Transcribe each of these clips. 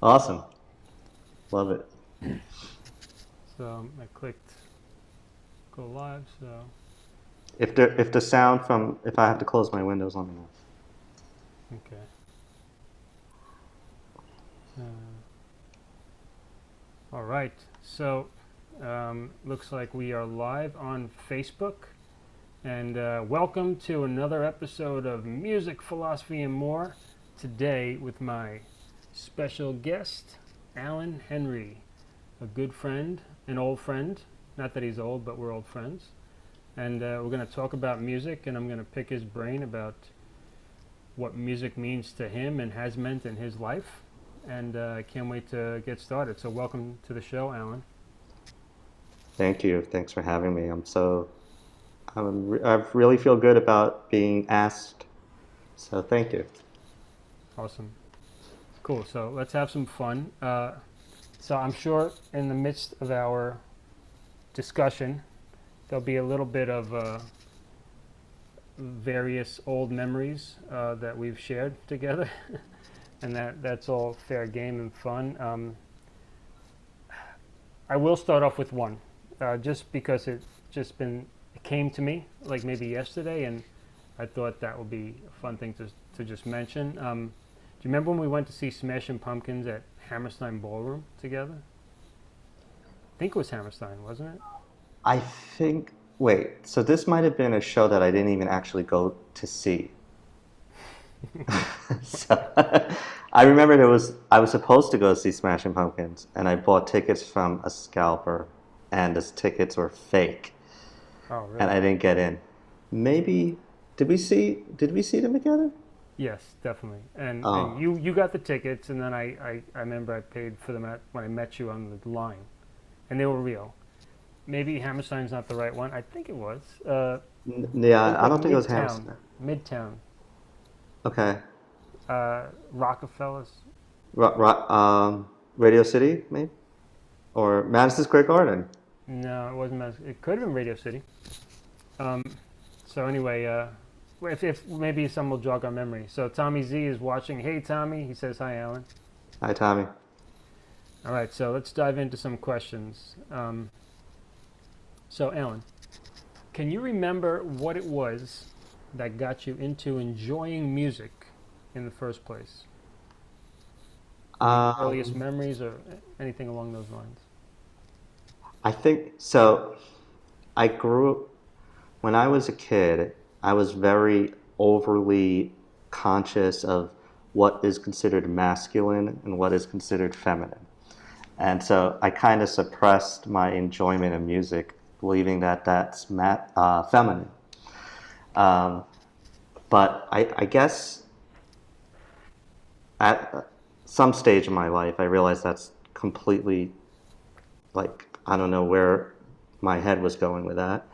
Awesome. Love it. So I clicked go live. So If the sound from if I have to close my windows, let me know. okay. Uh, all right. So looks like we are live on Facebook. And welcome to another episode of Music, Philosophy, and More. Today with my special guest, Alan Henry, a good friend, an old friend. Not that he's old, but we're old friends. And we're going to talk about music, and I'm going to pick his brain about what music means to him and has meant in his life. And I can't wait to get started. So welcome to the show, Alan. Thank you. Thanks for having me. I really feel good about being asked. So thank you. Awesome. Cool. So let's have some fun. So I'm sure in the midst of our discussion, there'll be a little bit of various old memories that we've shared together, and that's all fair game and fun. I will start off with one, just because it came to me like maybe yesterday, and I thought that would be a fun thing to just mention. Do you remember when we went to see Smashing Pumpkins at Hammerstein Ballroom together? I think it was Hammerstein, wasn't it? I think, wait, so this might have been a show that I didn't even actually go to see. So I remember I was supposed to go see Smashing Pumpkins, and I bought tickets from a scalper, and the tickets were fake, Oh, really? and I didn't get in. Maybe did we see them together? Yes, definitely. And Oh, you got the tickets, and then I remember I paid for them when I met you on the line, and they were real. Maybe Hammerstein's not the right one. I think it was. It was yeah, I like don't think it was Hammerstein. Midtown, Okay, Rockefellers. Radio City, maybe, or Madison Square Garden. No, it wasn't. It could have been Radio City. Um, so anyway, if maybe some will jog our memory. So Tommy Z is watching. Hey, Tommy. He says hi, Alan. Hi, Tommy. All right, so let's dive into some questions. So, Alan, can you remember what it was that got you into enjoying music in the first place? Any earliest Um, memories or anything along those lines? I think so. I grew When I was a kid, I was very overly conscious of what is considered masculine and what is considered feminine. And so I kind of suppressed my enjoyment of music, believing that that's feminine. Um, but I guess at some stage in my life, I realized that's completely, like, I don't know where my head was going with that.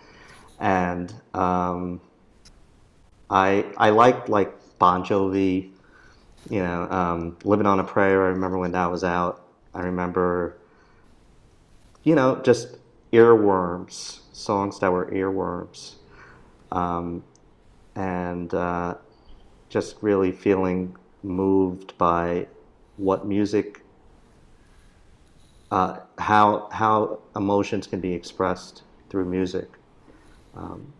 And I liked like Bon Jovi, Living on a Prayer. I remember when that was out. I remember, just earworms, songs that were earworms, um, and just really feeling moved by what music, how emotions can be expressed through music. Um,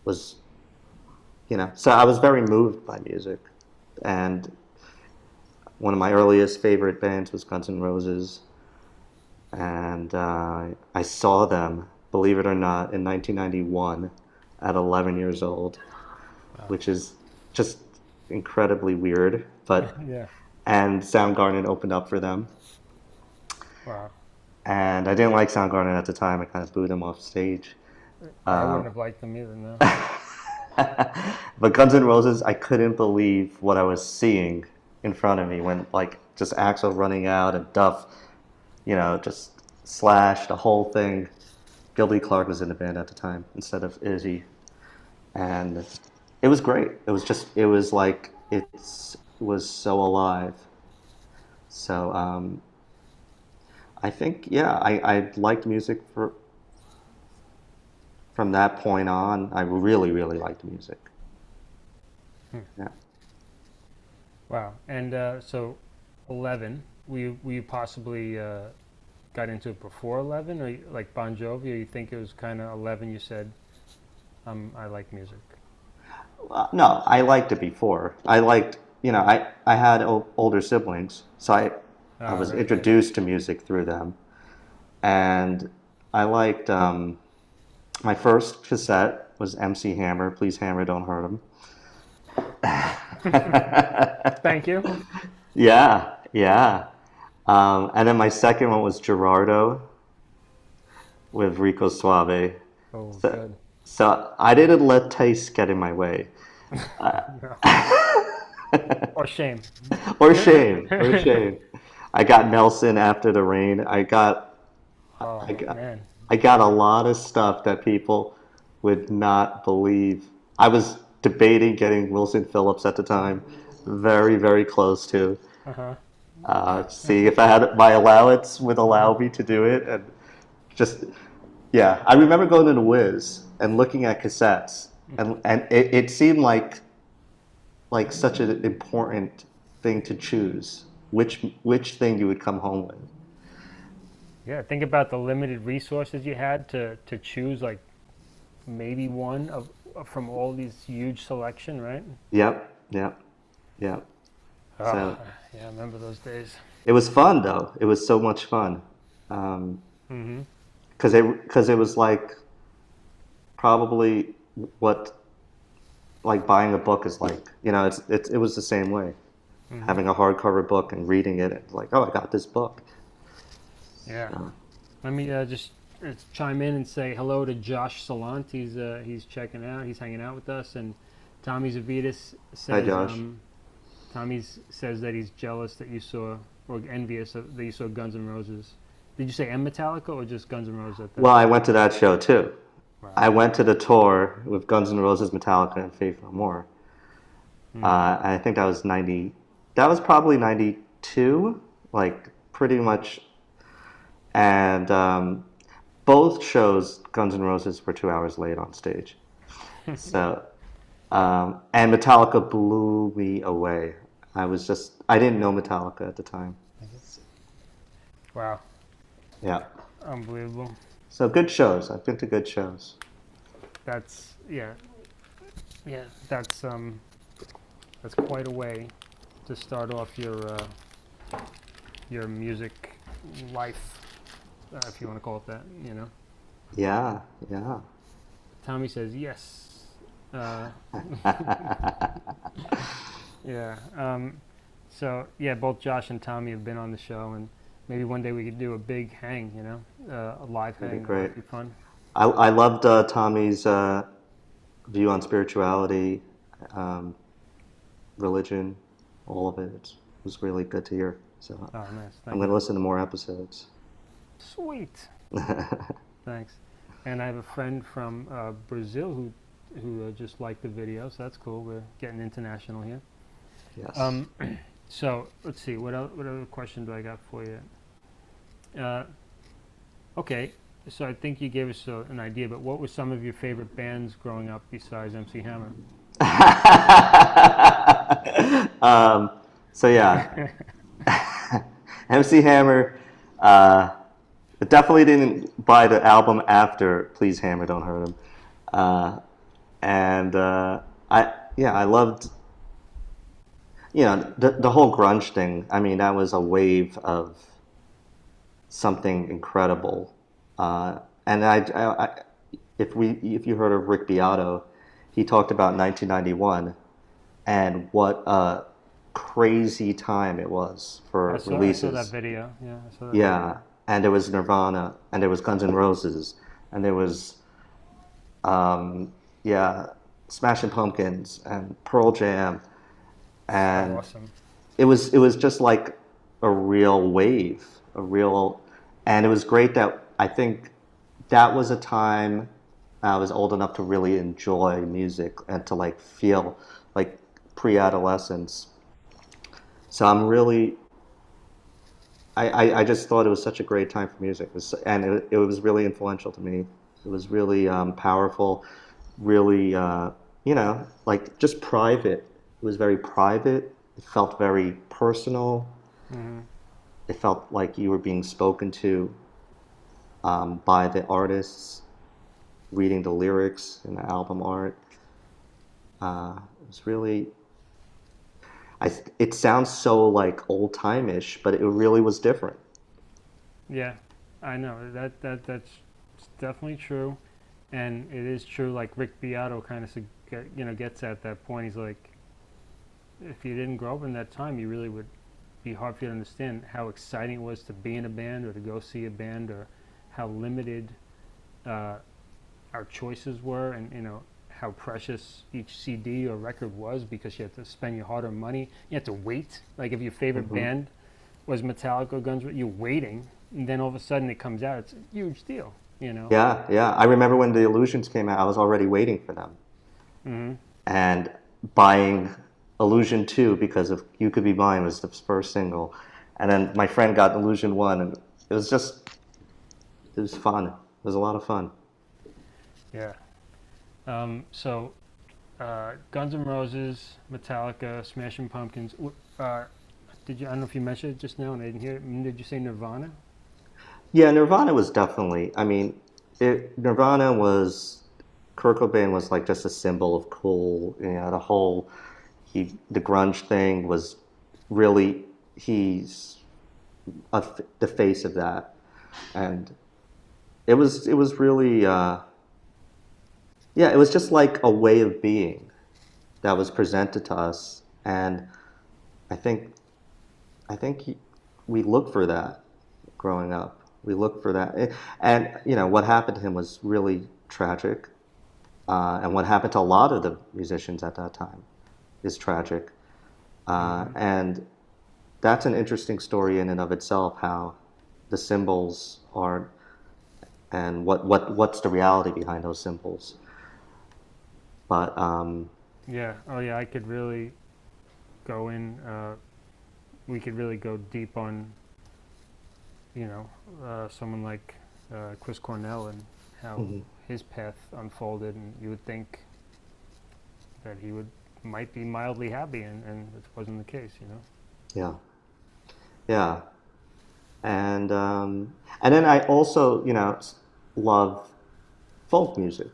was So I was very moved by music, and one of my earliest favorite bands was Guns N' Roses, and I saw them, believe it or not, in 1991 at 11 years old, Wow. which is just incredibly weird. But Yeah. and Soundgarden opened up for them, Wow. and I didn't like Soundgarden at the time. I kind of booed them off stage. I wouldn't Um, have liked them either, no. but Guns N' Roses, I couldn't believe what I was seeing in front of me when, like, just Axl running out and Duff, just Slash, the whole thing. Gilby Clarke was in the band at the time instead of Izzy, and it was great. It was like it was so alive. So I think, yeah, I liked music from that point on. I really, really liked music. Hmm. Yeah. Wow. And so 11, we possibly got into it before 11, or like Bon Jovi, or you think it was kind of 11 you said, I like music? No, I liked it before. I liked, I had older siblings, so I Oh, was right, right. introduced to music through them. And I liked, my first cassette was MC Hammer, Please Hammer, Don't Hurt 'Em. Thank you. Yeah, yeah. And then my second one was Gerardo with Rico Suave. Oh, So, good. so I didn't let taste get in my way. No. Or shame. Or shame, or shame. I got Nelson After the Rain. I Oh, got, man. I got a lot of stuff that people would not believe. I was debating getting Wilson Phillips at the time, very, very close to. Uh-huh. See if I had my allowance would allow me to do it, and just yeah. I remember going to the Wiz and looking at cassettes, and it seemed like such an important thing to choose which thing you would come home with. Yeah, think about the limited resources you had to choose like maybe one of from all these huge selection, right? Yep, yep, yep. Oh, So yeah, I remember those days. it was fun though. It was so much fun. Um, Mm-hmm. because it was like probably what like buying a book is like. It was the same way. Mm-hmm. Having a hardcover book and reading it, and like, oh, I got this book. Yeah. So, Let me just chime in and say hello to Josh Salant. He's checking out. He's hanging out with us. And Tommy Zavitas hi, says Josh. Says that he's jealous that you saw, or envious that you saw Guns N' Roses. Did you say and Metallica or just Guns N' Roses at that? Well, I went to that show too. Wow. I went to the tour with Guns N' Roses, Metallica, and Faith No More. Mm. I think that was 90. That was probably 92, like pretty much. And both shows, Guns N' Roses were 2 hours late on stage. So, and Metallica blew me away. I didn't know Metallica at the time. Wow. Yeah. Unbelievable. So good shows. I've been to good shows. That's yeah. Yeah. That's quite a way to start off your music life, if you want to call it that. You know. Yeah, yeah. Tommy says yes. Uh, yeah. So yeah, both Josh and Tommy have been on the show, and maybe one day we could do a big hang. You know, a live That'd be hang. That great. might be fun. I loved Tommy's view on spirituality, um, religion, all of it. It was really good to hear. So Oh, nice. I'm Thank going you. to listen to more episodes. Sweet. Thanks. And I have a friend from Brazil who just liked the video, so that's cool. We're getting international here. Yes. So let's see. What other question do I got for you? Okay. So I think you gave us an idea, but what were some of your favorite bands growing up besides MC Hammer? So yeah, MC Hammer. Uh, Definitely didn't buy the album after Please Hammer Don't Hurt 'Em. And I loved the whole grunge thing. I mean, that was a wave of something incredible. And if you heard of Rick Beato, he talked about 1991 and what a crazy time it was for I saw that releases. video. Yeah, I saw that video. Yeah, and there was Nirvana, and there was Guns N' Roses, and there was yeah, Smashing Pumpkins and Pearl Jam, So and awesome. it was just like a real wave, and it was great that I think that was a time I was old enough to really enjoy music and to like feel like pre-adolescence. So I just thought it was such a great time for music, and it was really influential to me. It was really powerful, really like just private. It was very private, It felt very personal. Hmm. It felt like you were being spoken to by the artists, reading the lyrics in the album art. It was really, it sounds so like old time-ish, but it really was different. Yeah, I know that's definitely true, and it is true. Like Rick Beato kind of gets at that point. He's like, if you didn't grow up in that time, you really would be hard for you to understand how exciting it was to be in a band or to go see a band, or how limited uh, our choices were, and how precious each CD or record was, because you had to spend your hard-earned money. You had to wait. Like if your favorite Hmm. band was Metallica or Guns, you're waiting, and then all of a sudden it comes out. It's a huge deal, you know. Yeah, yeah. I remember when the Illusions came out, I was already waiting for them Hmm. and buying Illusion 2 because of You Could Be Mine was the first single. And then my friend got Illusion 1, and it was just, it was fun. It was a lot of fun. Yeah. So, Guns N' Roses, Metallica, Smashing Pumpkins. Did you? I don't know if you mentioned it just now, and I didn't hear it. Did you say Nirvana? Yeah, Nirvana was definitely, Nirvana was, Kurt Cobain was like just a symbol of cool, the whole, the grunge thing was really, he's the face of that. And it was really, yeah, it was just like a way of being that was presented to us. And I think, I think we look for that growing up. We look for that. And, what happened to him was really tragic. And what happened to a lot of the musicians at that time is tragic. Hmm. And that's an interesting story in and of itself, how the symbols are and what's the reality behind those symbols. But Yeah. Oh, yeah. I could really go in. We could really go deep on, someone like Chris Cornell and how mhm, his path unfolded, and you would think that he would might be mildly happy, and it wasn't the case. yeah, yeah. And then I also, love folk music.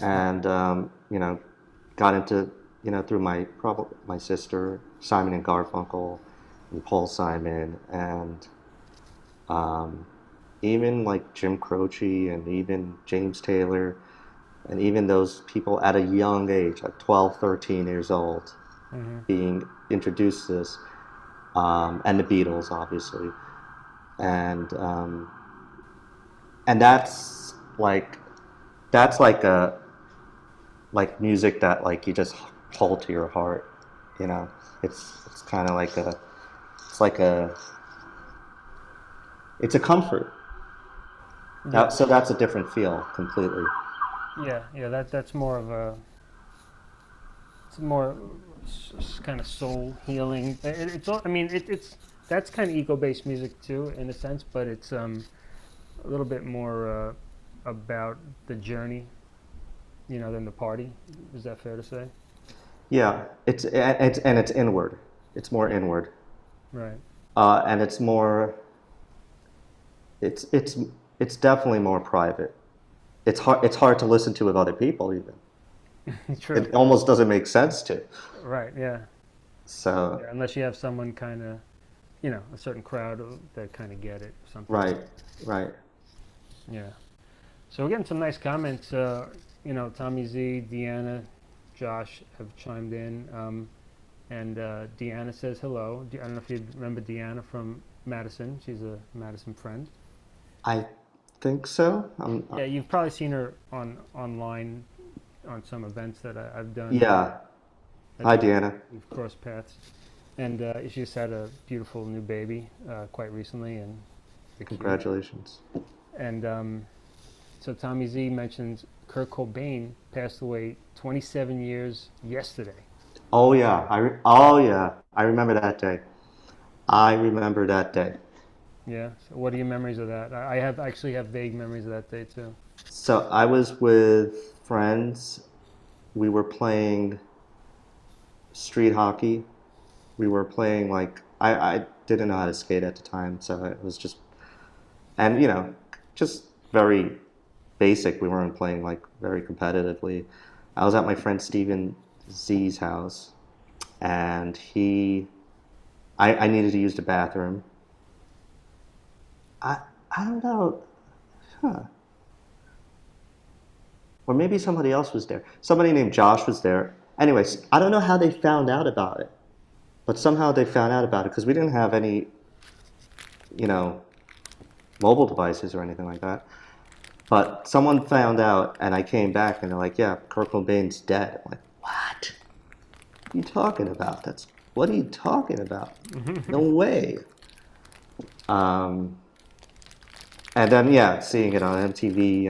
And got into through my sister Simon and Garfunkel and Paul Simon and um, even like Jim Croce and even James Taylor and even those people at a young age, like 12, 13 years old, Hmm. being introduced to this, and the Beatles obviously, and um, and that's like a like music that like you just hold to your heart. You know, it's kind of like it's like a it's a comfort. Yeah. So that's a different feel completely. Yeah. Yeah. That's more of a. It's more kind of soul healing. It's all. I mean, it's that's kind of ego-based music too, in a sense, but it's a little bit more about the journey, than the party. Is that fair to say? Yeah, it's inward. It's more inward, Right. and it's more. It's definitely more private. It's hard to listen to with other people even. True. It almost doesn't make sense to. Right. Yeah. So Yeah. Unless you have someone kind of, a certain crowd that kind of get it or something. right, right. Yeah. So we're getting some nice comments. Tommy Z, Deanna, Josh have chimed in. And Deanna says hello. I don't know if you remember Deanna from Madison. She's a Madison friend. I think so. Yeah, you've probably seen her online on some events that I've done. Yeah. That Hi, Deanna. we've crossed paths. And she just had a beautiful new baby quite recently, and they're cute. Congratulations. And so Tommy Z mentions Kurt Cobain passed away 27 years yesterday. Oh yeah, oh yeah, I remember that day. I remember that day. Yeah. So what are your memories of that? I have actually have vague memories of that day too. So I was with friends. We were playing street hockey, We were playing like I didn't know how to skate at the time, so it was just and just very basic. We weren't playing like very competitively. I was at my friend Steven Z's house, and I needed to use the bathroom. I I don't know, huh? Or maybe somebody else was there. Somebody named Josh was there. Anyways, I don't know how they found out about it, but somehow they found out about it because we didn't have any, you know, mobile devices or anything like that. But someone found out, and I came back, and they're like, "Yeah, Kurt Cobain's dead." I'm like, "What? What are you talking about? What are you talking about? No way." Um, and then yeah, seeing it on MTV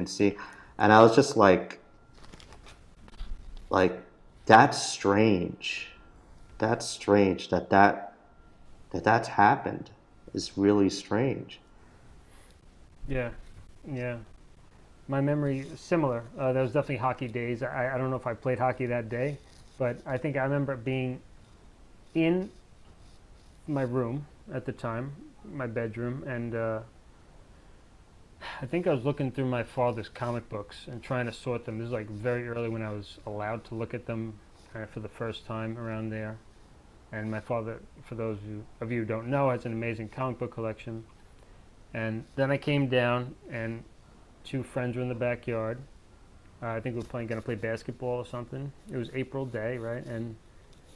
and I was just like that's strange. That's strange that's happened. It's really strange. Yeah, yeah. My memory is similar. There was definitely hockey days. I don't know if I played hockey that day, but I think I remember being in my room at the time, my bedroom, and I think I was looking through my father's comic books and trying to sort them. This is like very early when I was allowed to look at them for the first time around there. And my father, for those of you who don't know, has an amazing comic book collection. And then I came down, and two friends were in the backyard. I think we were going to play basketball or something. It was April day, right? And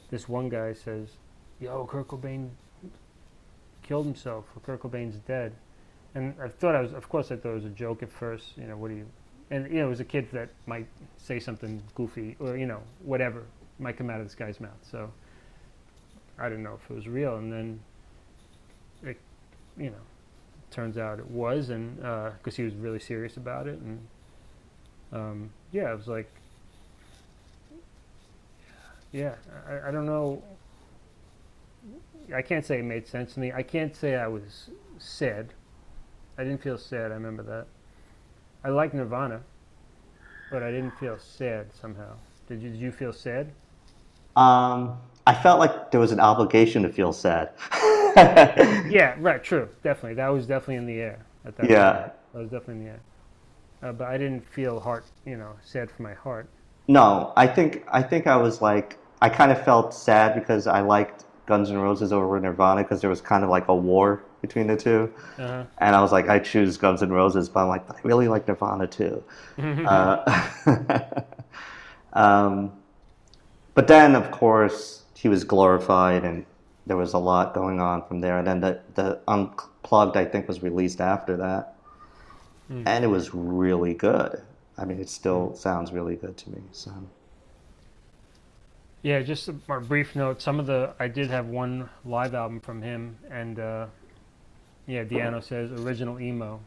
this one guy says, "Yo, Kurt Cobain killed himself, or Kurt Cobain's dead." And of course, I thought it was a joke at first. What do you? And it was a kid that might say something goofy or whatever might come out of this guy's mouth. So I didn't know if it was real. And then it, turns out it was, and because he was really serious about it. And yeah, it was like, yeah, I don't know. I can't say it made sense to me. I can't say I was sad. I didn't feel sad. I remember that. I liked Nirvana, but I didn't feel sad somehow. Did you feel sad? I felt like there was an obligation to feel sad. Yeah, right, true. Definitely. That was definitely in the air at that time. Yeah. That was definitely in the air. But I didn't feel sad for my heart. No, I think I was like I kind of felt sad because I liked Guns N' Roses over Nirvana because there was kind of like a war between the two, Uh-huh. and I was like I choose Guns N' Roses, but I'm like but I really like Nirvana too. Uh, um, but then of course he was glorified and there was a lot going on from there, and then the Unplugged I think was released after that, Mm. and it was really good. I mean, it Mm. still sounds really good to me. So. Yeah, just a brief note. I did have one live album from him, and yeah, Deano says original emo.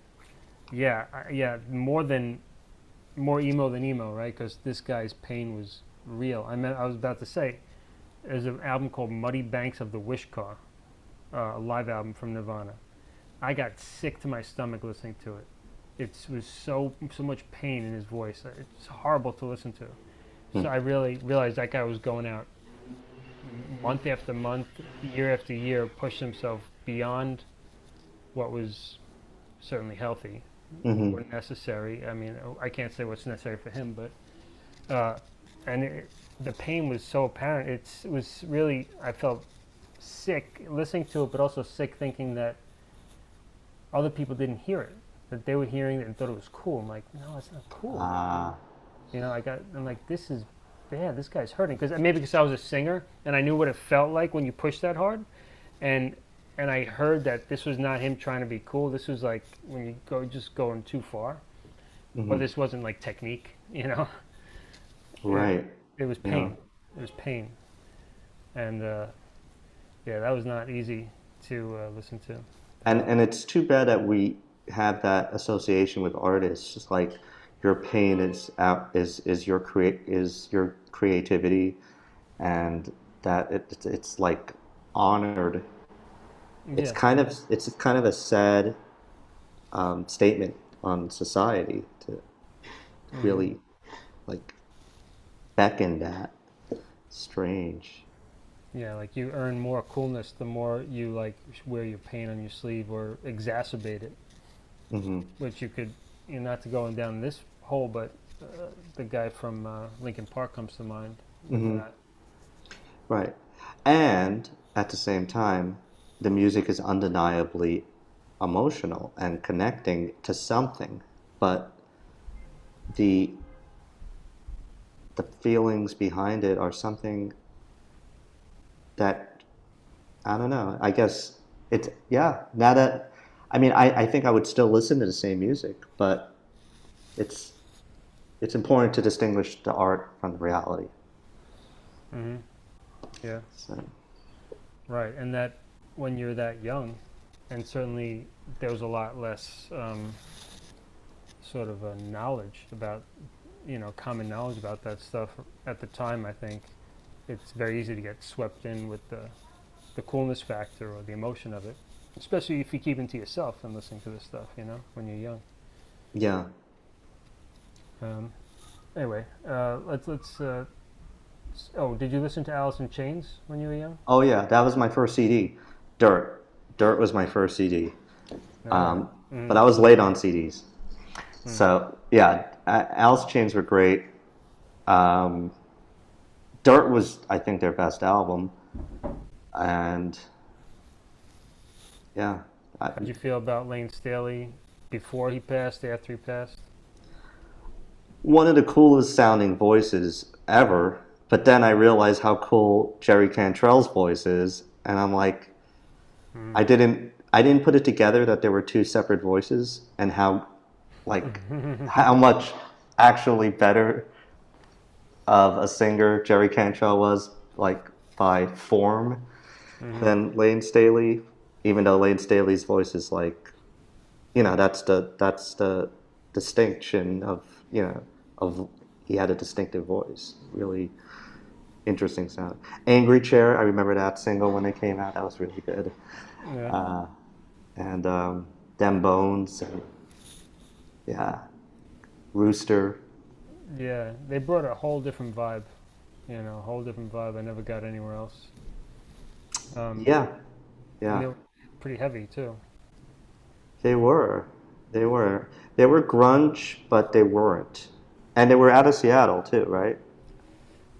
Yeah, yeah, more emo than emo, right? Because this guy's pain was real. I was about to say, there's an album called Muddy Banks of the Wish Car, a live album from Nirvana. I got sick to my stomach listening to it. It was so much pain in his voice. It's horrible to listen to. So I really realized that guy was going out month after month, year after year, pushed himself beyond what was certainly healthy Hmm. or necessary. I mean, I can't say what's necessary for him, but the pain was so apparent. It was really, I felt sick listening to it, but also sick thinking that other people didn't hear it, that they were hearing it and thought it was cool. I'm like, no, it's not cool. Ah. I'm like, this is bad. This guy's hurting because I was a singer and I knew what it felt like when you push that hard, and I heard that this was not him trying to be cool. This was like when you just going too far, or Hmm. this wasn't like technique. It, Right. it was Yeah. pain. It was pain, and yeah, that was not easy to listen to. And it's too bad that we have that association with artists. Just like your pain is out is your creativity, and that it's like honored. Yeah. It's kind of a sad statement on society to Hmm. really like beckon that. Strange. Yeah, like you earn more coolness the more you like wear your paint on your sleeve or exacerbate it, Hmm. which you could, not to going down this hole, but the guy from Lincoln Park comes to mind with Hmm. that. Right. And at the same time, the music is undeniably emotional and connecting to something, but the the feelings behind it are something that I don't know. I guess it's yeah. Now that I mean, I think I would still listen to the same music, but it's it's important to distinguish the art from the reality. Hmm. Yeah, So right. And that when you're that young, and certainly there was a lot less sort of knowledge about, common knowledge about that stuff at the time. I think it's very easy to get swept in with the coolness factor or the emotion of it, especially if you keep it to yourself and listening to this stuff, when you're young. yeah. Um, anyway, let's. Oh, did you listen to Alice in Chains when you were young? Oh yeah, that was my first CD. Dirt. Dirt was my first CD. All right. But Mm-hmm. I was late on CDs. Mm. So yeah, Alice Chains were great. Um, Dirt was, I think, their best album, and yeah, How'd you feel about Lane Staley before he passed, after he passed? one of the coolest sounding voices ever. But then I realized how cool Jerry Cantrell's voice is, and I'm like, I didn't put it together that there were two separate voices, and how like how much actually better of a singer Jerry Cantrell was, like by form, Mm-hmm. than Lane Staley. Even though Lane Staley's voice is like, that's the distinction of of he had a distinctive voice, really interesting sound. Angry Chair, I remember that single when it came out. That was really good. Yeah. Uh, and Them Bones, and yeah, Rooster. Yeah, they brought a whole different vibe, a whole different vibe I never got anywhere else. Um, Yeah, and yeah, they were pretty heavy too. they were. They were. They were grunge, but they weren't. And they were out of Seattle too, right?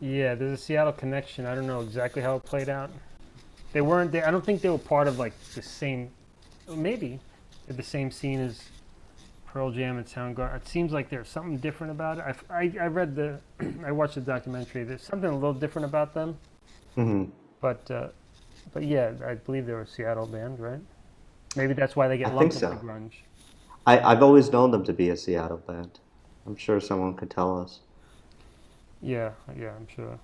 Yeah, there's a Seattle connection. I don't know exactly how it played out. They weren't there. I don't think they were part of like the same, maybe the same scene as Pearl Jam and Soundgarden. It seems like there's something different about it. I read I watched the documentary. There's something a little different about them, Hmm. but yeah, I believe they're a Seattle band, right? Maybe that's why they I get think lumped into so. grunge. I've always known them to be a Seattle band. I'm sure someone could tell us. Yeah, yeah, I'm sure.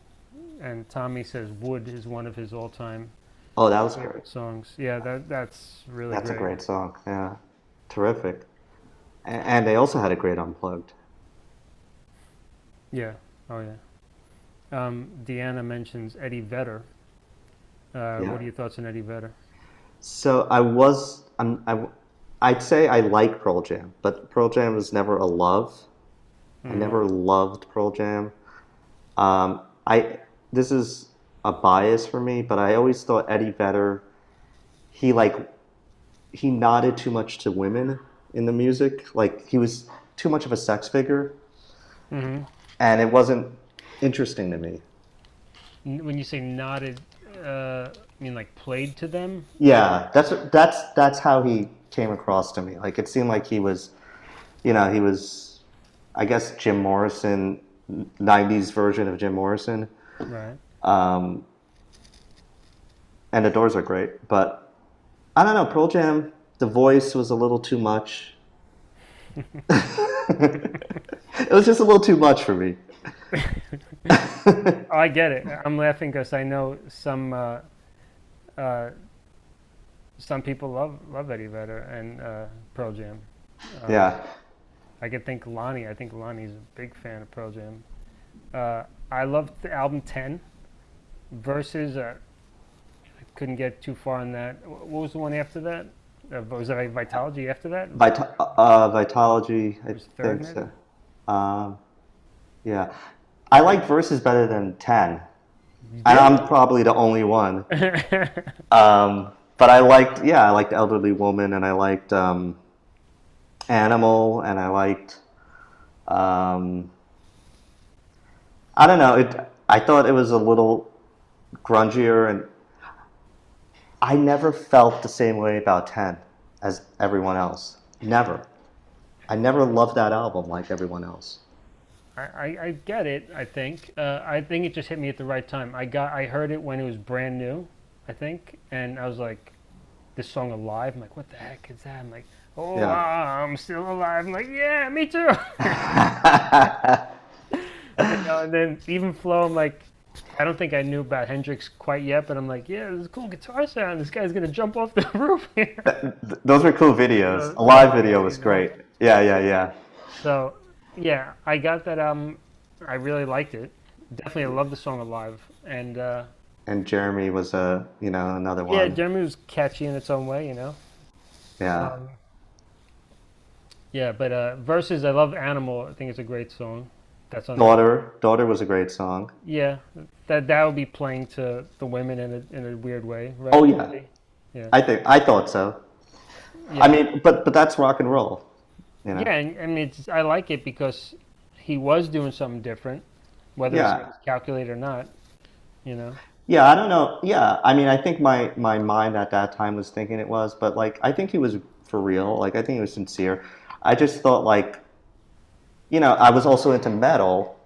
And Tommy says "Wood" is one of his all-time Oh, that was great. favorite songs. Yeah, that's really That's a great. great song. Yeah, terrific. And they also had a great unplugged. Yeah. Oh yeah. Deanna mentions Eddie Vedder. Yeah. What are your thoughts on Eddie Vedder? So I'd say I like Pearl Jam, but Pearl Jam was never a love. I Hmm. never loved Pearl Jam. I This is a bias for me, but I always thought Eddie Vedder, he like he nodded too much to women in the music. Like he was too much of a sex figure, Hmm. and it wasn't interesting to me. When you say nodded, you mean like played to them? Yeah, that's how he came across to me. Like it seemed like he was, I guess, Jim Morrison, '90s version of Jim Morrison. Right. Um, and the Doors are great, but I don't know. Pearl Jam, the voice was a little too much. It was just a little too much for me. Oh, I get it. I'm laughing because I know uh, some people love Eddie Vedder and Pearl Jam. Um, Yeah. I could think Lonnie. I think Lonnie's a big fan of Pearl Jam. I loved the album 10 versus. I couldn't get too far on that. What was the one after that? Was that Vitology after that? Vitology, It I was third think maybe. so. Um, yeah. I like Versus better than 10. You And did? I'm probably the only one. But I liked Elderly Woman, and I liked Animal, and I liked, um, I don't know, I thought it was a little grungier, and I never felt the same way about 10 as everyone else. Never. I never loved that album like everyone else. I get it. I think it just hit me at the right time. I heard it when it was brand new, I think, and I was like, this song Alive. I'm like, what the heck is that? I'm like, oh, Yeah. I'm still alive. I'm like, yeah, me too. And then even Flow, I'm like, I don't think I knew about Hendrix quite yet, but I'm like, yeah, this is a cool guitar sound. This guy's gonna jump off the roof here. Those were cool videos. A Yeah, live video was great. Yeah, yeah, yeah. so yeah, I got that album. I really liked it. Definitely, I love the song Alive, and And Jeremy was another yeah, one. Jeremy was catchy in its own way. Yeah. Um, yeah, but Versus, I love Animal. I think it's a great song. That's on. Daughter was a great song. Yeah, that would be playing to the women in a weird way, Oh right? yeah. Yeah, I thought so. I yeah, mean, but that's rock and roll, you know. yeah. And I mean, I like it because he was doing something different, whether it Yeah. was calculated or not. You know. Yeah, I don't know. Yeah, I mean, I think my mind at that time was thinking it was, but like I think he was for real. Like I think he was sincere. I just thought like, I was also into metal,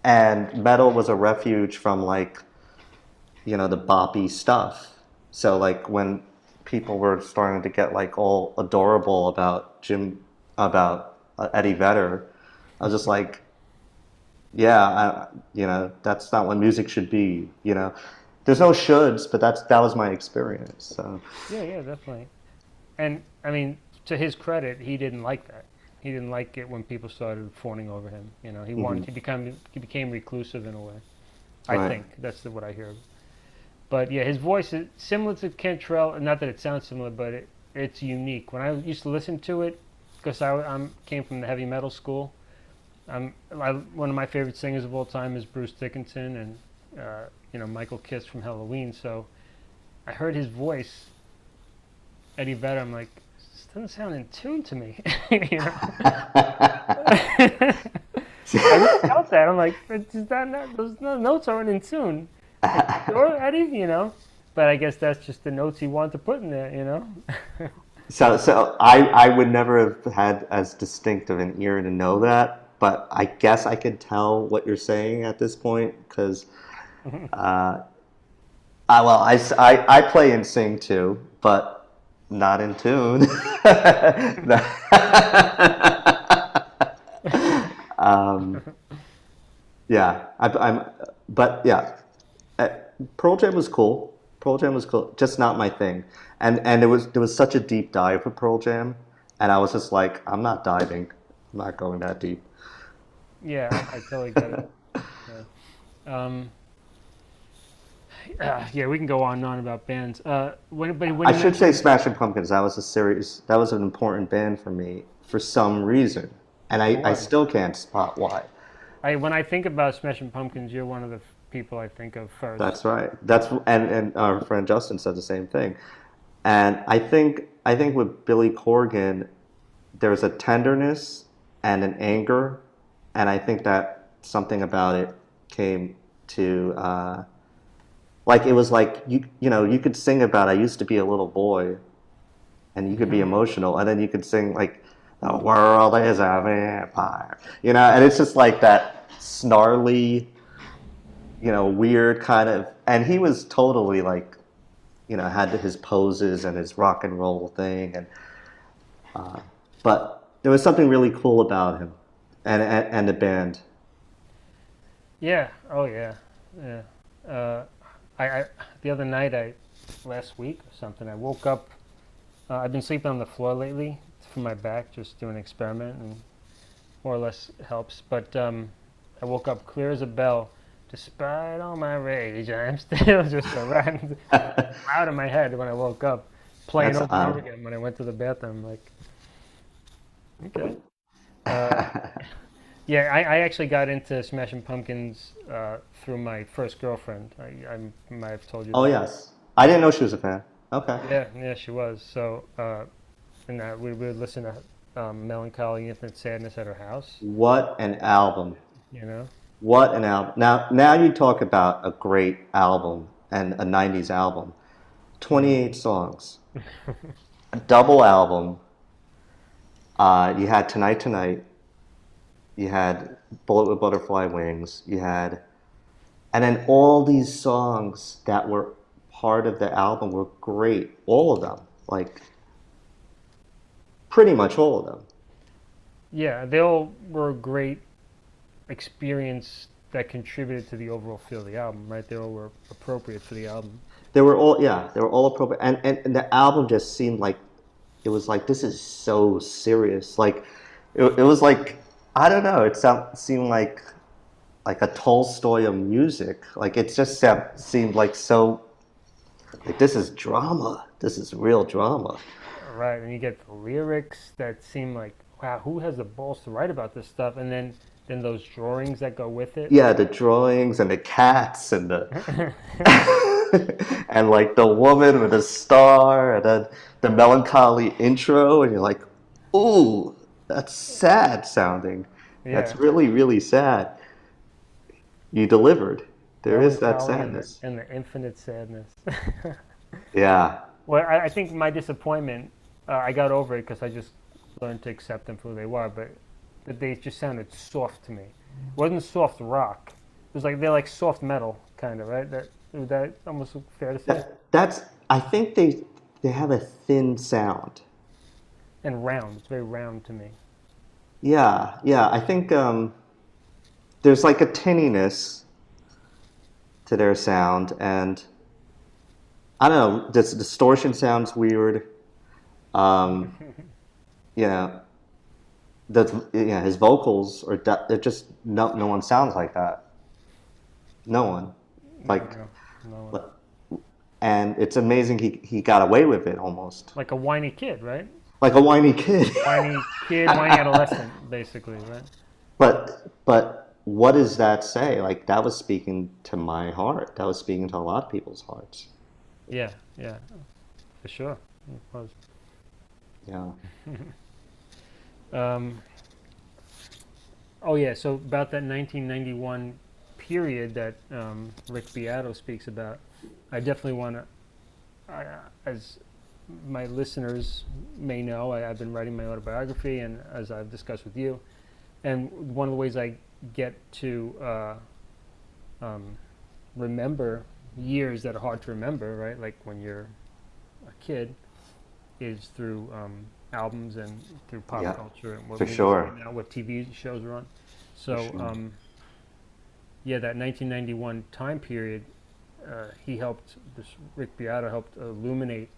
and metal was a refuge from like, the boppy stuff. So like when people were starting to get like all adorable about Eddie Vedder, I was just like, yeah, that's not what music should be. There's no shoulds, but that was my experience. So Yeah, yeah, definitely. And I mean, to his credit, he didn't like that. He didn't like it when people started fawning over him. He became reclusive in a way. I right, think that's what I hear. But yeah, his voice is similar to Cantrell. Not that it sounds similar, but it's unique. When I used to listen to it, because I came from the heavy metal school. One of my favorite singers of all time is Bruce Dickinson, and Michael Kisk from Halloween. So I heard his voice, Eddie Vedder. I'm like, this doesn't sound in tune to me. you know? I really felt that. I'm like, those notes aren't in tune. Sure, Eddie. But I guess that's just the notes he wanted to put in there. so I would never have had as distinct of an ear to know that, but I guess I could tell what you're saying at this point because I play and sing too, but not in tune. um, yeah, but yeah, uh, Pearl Jam was cool. Pearl Jam was cool, just not my thing. And there was such a deep dive for Pearl Jam, and I was just like, I'm not diving. I'm not going that deep. Yeah, I totally get it. Yeah, we can go on and on about bands. When I you should say mentioned, Smashing Pumpkins. That was an important band for me for some reason, and for I what? still can't spot why. When I think about Smashing Pumpkins, you're one of the people I think of first. That's right. And our friend Justin said the same thing. And I think with Billy Corgan, there's a tenderness and an anger, and I think that something about it came to like it was like you could sing about I used to be a little boy, and you could be emotional, and then you could sing like the world is a vampire, and it's just like that snarly, weird kind of, and he was totally like, had his poses and his rock and roll thing, and but there was something really cool about him, and the band. Yeah. Oh yeah. Yeah. I the other night, last week or something, I woke up. I've been sleeping on the floor lately for my back, just doing an experiment, and more or less helps. But I woke up clear as a bell. Despite all my rage, I'm still just a rat. Loud in my head when I woke up, playing That's over and over odd. again when I went to the bathroom. Like, okay. Uh, Yeah, I actually got into Smashing Pumpkins through my first girlfriend. I might have told you Oh that. yes, I didn't know she was a fan. Okay. Yeah, yeah, she was. So, and we would listen to Melancholy Infinite Sadness at her house, What an album! you know? What an album! Now you talk about a great album and a '90s album. Yeah. 28 songs, a double album. You had Tonight Tonight. You had Bullet with Butterfly Wings. You had, and then all these songs that were part of the album were great. All of them, like pretty much all of them. Yeah, they all were a great experience that contributed to the overall feel of the album, right? They all were appropriate for the album. They were all, yeah, they were all appropriate, and the album just seemed like it was like this is so serious. Like it was like I don't know. Seemed like a Tolstoy of music. Like it just seemed like so like this is drama. This is real drama. Right, and you get the lyrics that seem like, wow, who has the balls to write about this stuff? And then those drawings that go with it. Yeah, the drawings and the cats and the and like the woman with the star and then the melancholy intro and you're like, ooh, that's sad sounding. That's Yeah, really, really sad. You delivered. There is that Melancholy sadness. and the infinite sadness. Yeah. Well, I think my disappointment, I got over it because I just learned to accept them for who they were, but they just sounded soft to me. It wasn't soft rock. It was like they're like soft metal, kind of, right? That almost fair to say? That's I think they have a thin sound. And round. It's very round to me. Yeah, yeah. I think there's like a tinniness to their sound, and I don't know. This distortion sounds weird. Um, yeah, his vocals are they're just no one sounds like that. No one. Like, No, no. and it's amazing he got away with it almost Like a whiny kid, right? like a whiny kid. Whiny kid, whiny adolescent, basically, right? But what does that say? Like that was speaking to my heart. That was speaking to a lot of people's hearts. Yeah, yeah, for sure. It was. Yeah. Um, oh yeah, so about that 1991 period that Rick Beato speaks about, I definitely want to, as my listeners may know, I've been writing my autobiography, and as I've discussed with you, and one of the ways I get to remember years that are hard to remember, right? Like when you're a kid, is through albums and through pop Yeah. culture and what For movies sure. came out, what TV shows are on. So, sure. Yeah, that 1991 time period, Rick Beato helped illuminate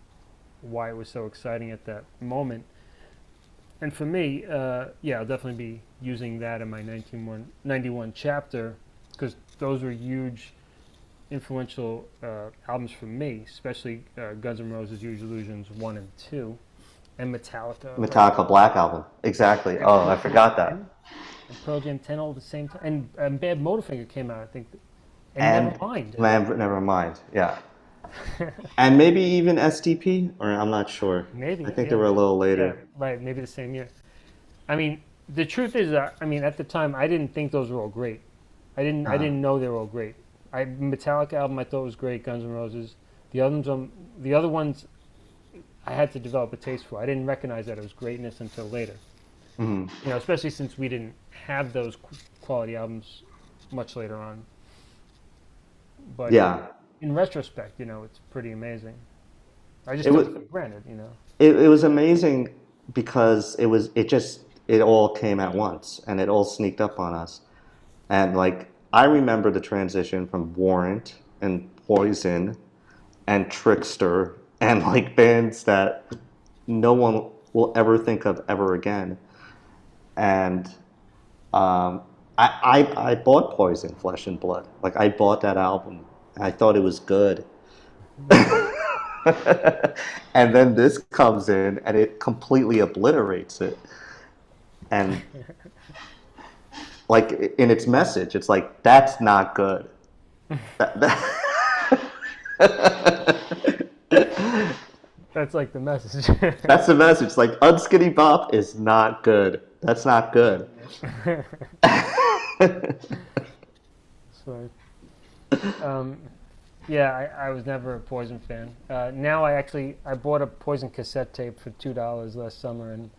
why it was so exciting at that moment. And for me, yeah, I'll definitely be using that in my 1991 chapter because those were huge, influential albums for me, especially Guns N' Roses' Use Illusions 1 and 2, and Metallica. Metallica Black Album. Exactly. And Oh, I Pearl Jam forgot 10, that. and Pearl Jam 10 all at the same time. And Bad Motorfinger came out, I think, and And Nevermind. man, never mind. Yeah. And maybe even STP, or I'm not sure. Maybe, I think they yeah. were a little Yeah, later. right, maybe the same year. I mean, the truth is, I mean, at the time, I didn't think those were all great. I Uh, didn't know they were all great. Metallica album I thought was great. Guns N' Roses. The other ones, I had to develop a taste for. I didn't recognize that it was greatness until later. mhm. You know, especially since we didn't have those quality albums much later on. But Yeah. in retrospect, you know, it's pretty amazing. I just It took was it for granted, you know. it was amazing because it all came at once and it all sneaked up on us. And like I remember the transition from Warrant and Poison and Trickster and like bands that no one will ever think of ever again. And I bought Poison Flesh and Blood. Like I bought that album. I thought it was good. And then this comes in and it completely obliterates it. And like in its message, it's like that's not good. That's like the message. That's the message. Like Unskinny Bop is not good. That's not good. So, yeah, I was never a Poison fan. Now I bought a Poison cassette tape for $2 last summer, and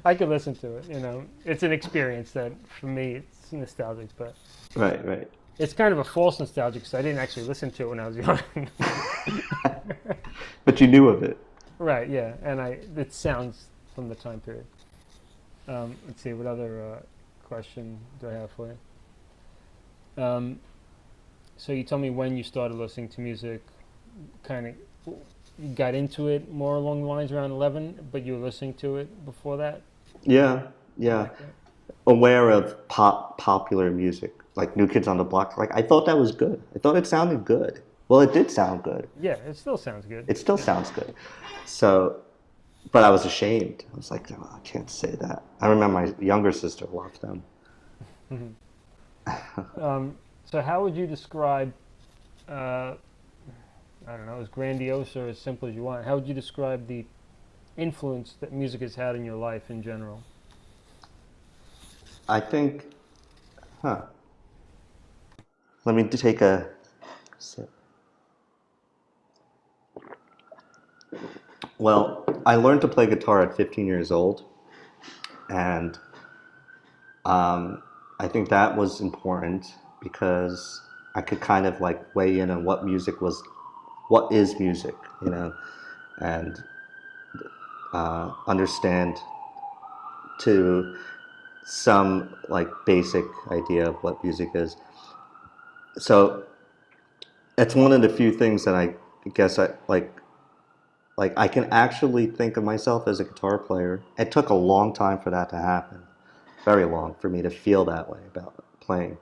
I could listen to it. You know, it's an experience that for me it's nostalgic, but Right, right. it's kind of a false nostalgia because I didn't actually listen to it when I was young. But you knew of it. Right, yeah, and it sounds from the time period. Let's see, what other question do I have for you? So you told me when you started listening to music, kind of you got into it more along the lines around 11, but you were listening to it before that? Yeah, yeah. Like that? Aware of popular music, like New Kids on the Block. Like I thought that was good. I thought it sounded good. Well, it did sound good. Yeah, it still sounds good. It still sounds good. So, but I was ashamed. I was like, oh, I can't say that. I remember my younger sister loved them. So how would you describe, I don't know, as grandiose or as simple as you want, how would you describe the influence that music has had in your life in general? I think, let me take a sip. Well, I learned to play guitar at 15 years old, and I think that was important because I could kind of like weigh in on what is music, you know, and understand to some like basic idea of what music is. So it's one of the few things that I guess I like I can actually think of myself as a guitar player. It took a long time for that to happen, very long, for me to feel that way about playing.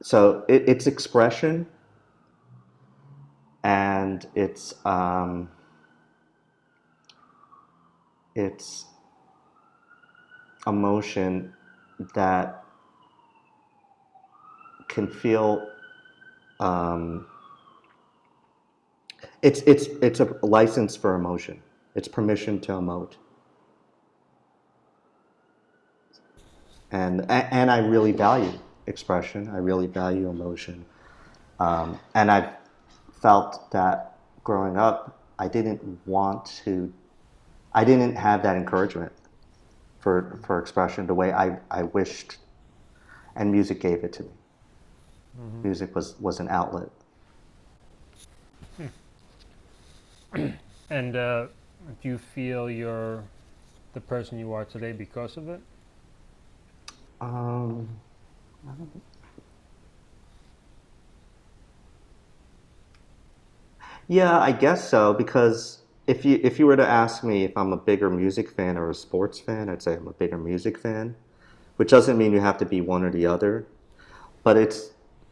So it's expression, and it's emotion that can feel. It's a license for emotion. It's permission to emote. And I really value expression. I really value emotion. And I've felt that growing up, I didn't have that encouragement for expression the way I wished, and music gave it to me. Mm-hmm. Music was an outlet. And do you feel you're the person you are today because of it? Yeah, I guess so, because if you were to ask me if I'm a bigger music fan or a sports fan, I'd say I'm a bigger music fan, which doesn't mean you have to be one or the other, but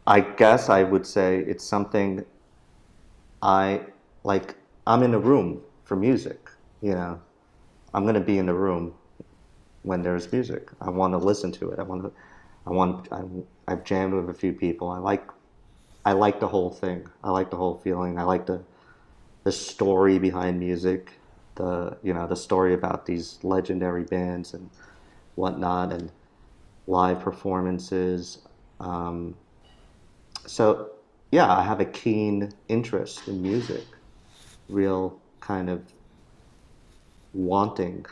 I guess I would say it's something I like. I'm in a room for music, you know. I'm going to be in the room when there's music. I want to listen to it. I've jammed with a few people. I like the whole thing. I like the whole feeling. I like the story behind music, the story about these legendary bands and whatnot, and live performances. So yeah, I have a keen interest in music, real kind of wanting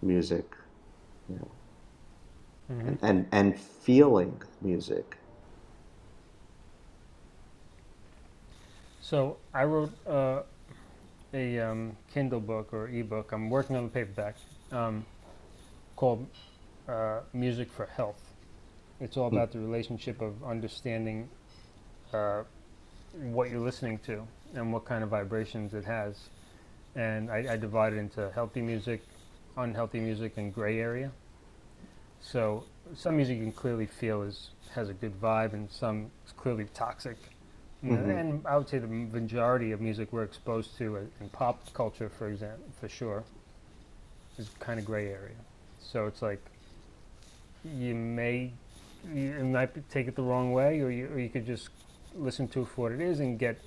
music, you know, mm-hmm. and feeling music. So I wrote a Kindle book or ebook. I'm working on the paperback called Music for Health. It's all about the relationship of understanding what you're listening to and what kind of vibrations it has. And I divide it into healthy music, unhealthy music, and gray area. So some music you can clearly feel has a good vibe, and some is clearly toxic. Mm-hmm. And I would say the majority of music we're exposed to in pop culture, for example, for sure, is kind of gray area. So it's like you may you might take it the wrong way, or you could just listen to it for what it is and get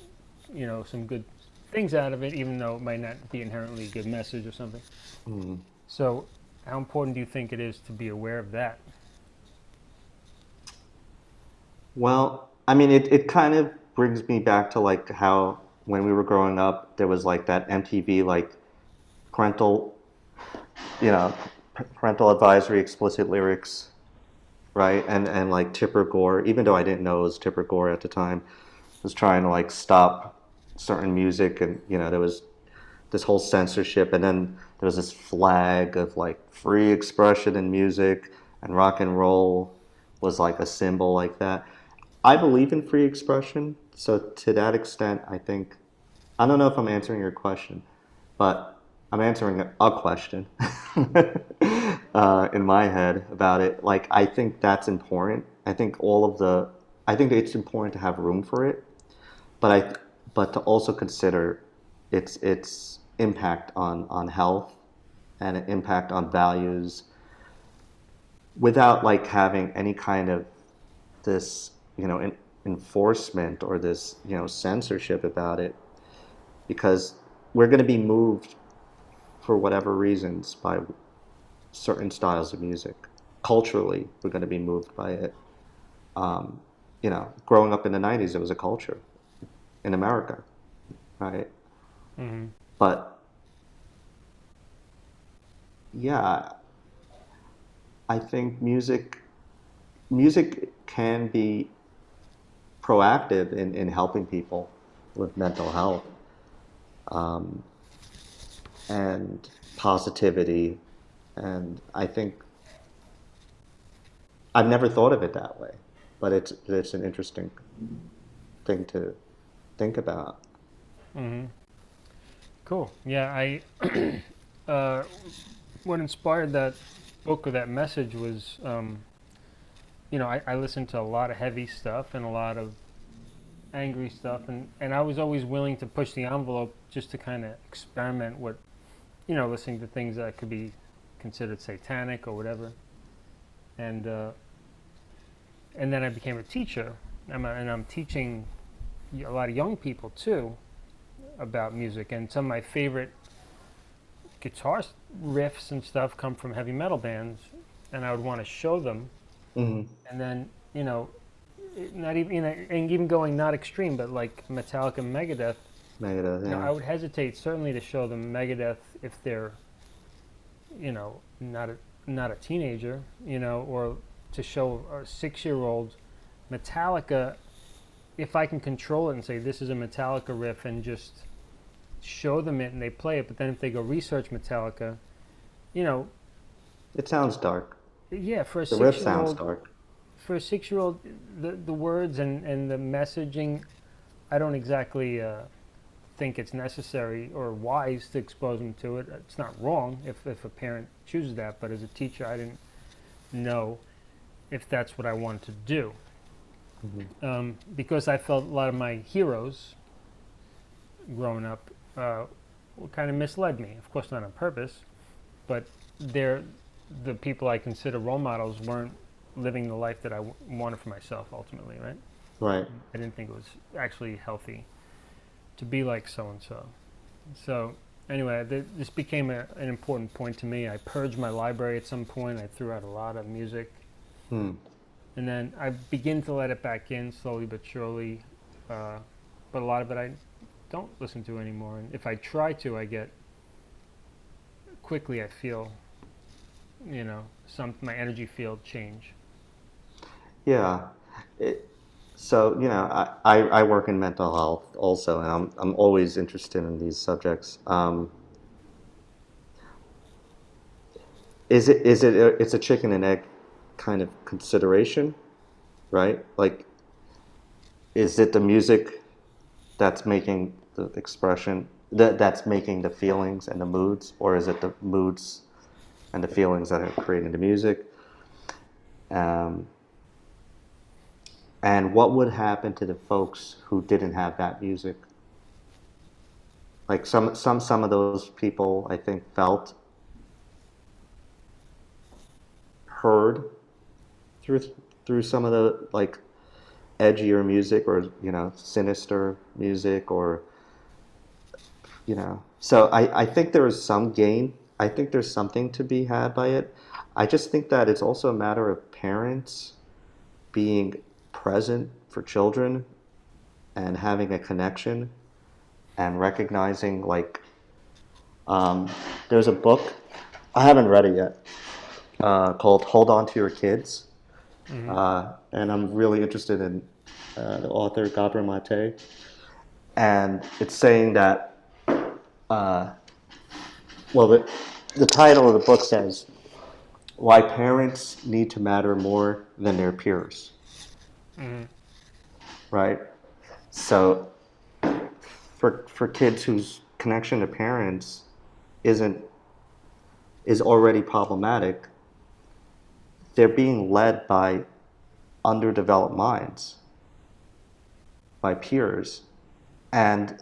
some good things out of it, even though it might not be inherently a good message or something. Mm. So, how important do you think it is to be aware of that? Well, I mean, it kind of brings me back to like how when we were growing up, there was like that MTV like parental, parental advisory, explicit lyrics, right? And like Tipper Gore, even though I didn't know it was Tipper Gore at the time, was trying to like stop certain music, and there was this whole censorship, and then there was this flag of like free expression in music, and rock and roll was like a symbol like that. I believe in free expression, so to that extent, I don't know if I'm answering your question, but I'm answering a question in my head about it. Like, I think that's important. I think it's important to have room for it, but but to also consider its impact on health and an impact on values without like having any kind of this enforcement or this censorship about it, because we're going to be moved for whatever reasons by certain styles of music. Culturally, we're going to be moved by it. Growing up in the 90s, it was a culture in America, right? Mm-hmm. But yeah, I think music can be proactive in helping people with mental health, um, and positivity. And I think I've never thought of it that way, but it's an interesting thing to think about. Mm-hmm. Cool. Yeah, uh, what inspired that book or that message was, I listened to a lot of heavy stuff and a lot of angry stuff, and I was always willing to push the envelope just to kind of experiment with, listening to things that could be considered satanic or whatever. And and then I became a teacher, and I'm teaching a lot of young people too about music, and some of my favorite guitar riffs and stuff come from heavy metal bands, and I would want to show them, Mm-hmm. and then not even and even going not extreme, but like Metallica, Megadeth. Negative, I yeah. would hesitate certainly to show them Megadeth if they're not a teenager, or to show a 6-year-old Metallica if I can control it and say this is a Metallica riff and just show them it and they play it. But then if they go research Metallica, you know, It sounds dark. yeah, The riff sounds dark. for a 6-year-old, the words and the messaging, I don't exactly think it's necessary or wise to expose them to it. It's not wrong if a parent chooses that, but as a teacher, I didn't know if that's what I wanted to do. Because I felt a lot of my heroes growing up kind of misled me. Of course, not on purpose, but the people I consider role models weren't living the life that I wanted for myself ultimately, right? Right. I didn't think it was actually healthy to be like so and so. So anyway, this became an important point to me. I purged my library at some point. I threw out a lot of music. Hmm. And then I begin to let it back in slowly but surely. But a lot of it I don't listen to anymore. And if I try to, I get quickly. I feel, my energy field change. Yeah. So, I work in mental health also, and I'm always interested in these subjects. It's a chicken and egg kind of consideration, right? Like, is it the music that's making the expression, that's making the feelings and the moods, or is it the moods and the feelings that are creating the music? Um, and what would happen to the folks who didn't have that music? Like some of those people, I think, felt heard through through some of the like edgier music, or sinister music, or so I think there is some gain. I think there's something to be had by it. I just think that it's also a matter of parents being present for children and having a connection and recognizing, like, there's a book, I haven't read it yet, called Hold On to Your Kids. And I'm really interested in the author, Gabor Maté. And it's saying that, well, the title of the book says, Why Parents Need to Matter More Than Their Peers. Right? So for kids whose connection to parents is already problematic, they're being led by underdeveloped minds, by peers. And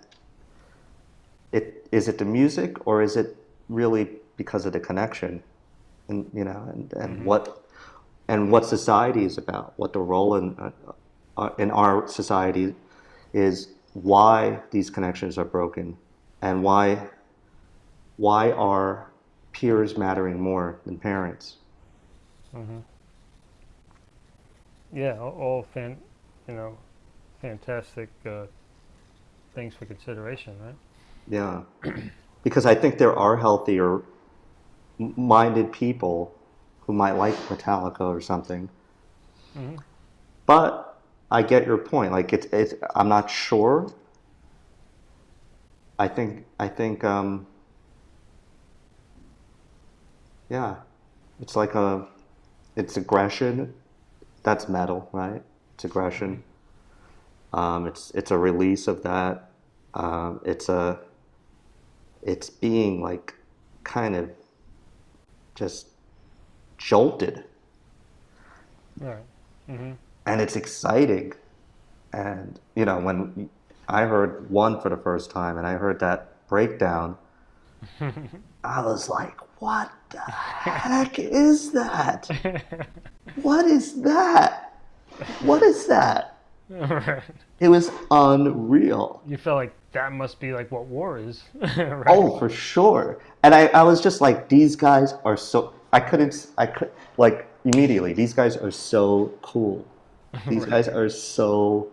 is it the music, or is it really because of the connection? And what society is about, what the role in our society is, why these connections are broken, and why are peers mattering more than parents? Yeah, all fantastic things for consideration, right? Yeah, because I think there are healthier minded people who might like Metallica or something. But I get your point. Like, it's I'm not sure. I think yeah, it's like it's aggression. That's metal, right? It's aggression. It's a release of that. It's being, like, kind of just jolted, Right. and it's exciting. And when I heard One for the first time, and I heard that breakdown, I was like, what the heck is that? What is that? What is that? Right. It was unreal. You felt like that must be like what war is, right? Oh, for sure. And I was just like, these guys are so, I could, like, immediately, these guys are so cool. These guys are so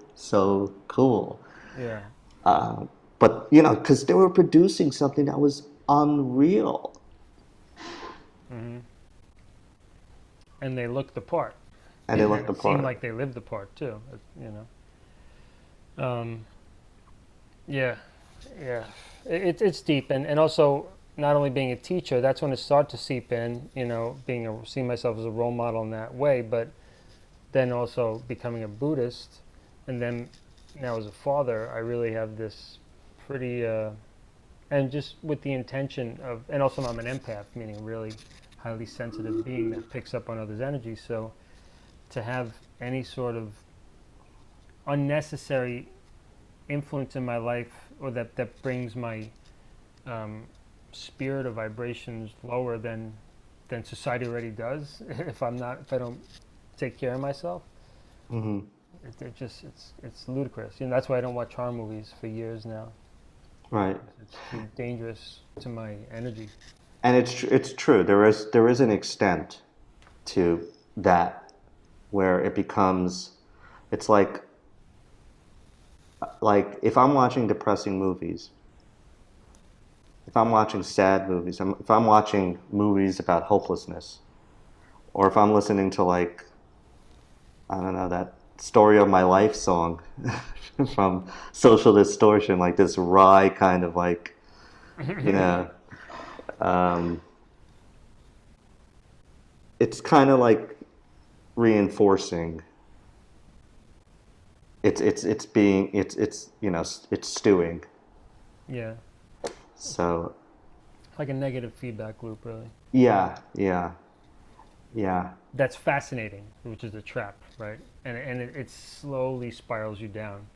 cool. Yeah. But, because they were producing something that was unreal. And they looked the part. And they looked the It seemed part. like they lived the part too, Yeah, yeah. It's deep, and also not only being a teacher, that's when it started to seep in. Seeing myself as a role model in that way, but then also becoming a Buddhist, and then now as a father, I really have this pretty, and just with the intention of, and also I'm an empath, meaning a really highly sensitive being that picks up on others' energy. So to have any sort of unnecessary influence in my life, or that brings my spirit of vibrations lower than society already does, if I don't take care of myself, it's ludicrous. That's why I don't watch horror movies for years now. Right. It's too dangerous to my energy. And it's true. There is an extent to that where it becomes, it's like if I'm watching depressing movies, if I'm watching sad movies, if I'm watching movies about hopelessness, or if I'm listening to, like, I don't know, that Story of My Life song from Social Distortion, like this wry kind of, like, it's kind of like reinforcing. It's being it's stewing. Yeah, So like a negative feedback loop, really. yeah. That's fascinating, which is a trap, right? And it slowly spirals you down.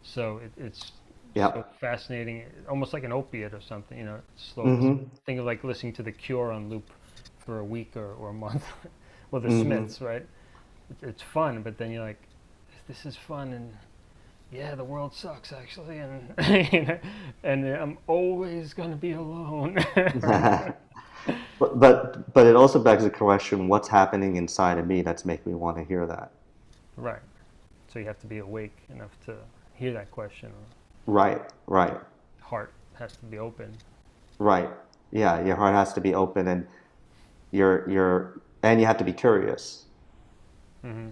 So it's so fascinating, almost like an opiate or something. Slowly. Think of like listening to The Cure on loop for a week or a month, or the Smiths, right? it's fun, but then you're like, this is fun, and yeah, the world sucks actually, and and I'm always gonna be alone. But it also begs the question, what's happening inside of me that's making me want to hear that? Right. So you have to be awake enough to hear that question. Right, right, Heart has to be open. right. Yeah, your heart has to be open, and and you have to be curious. Hmm.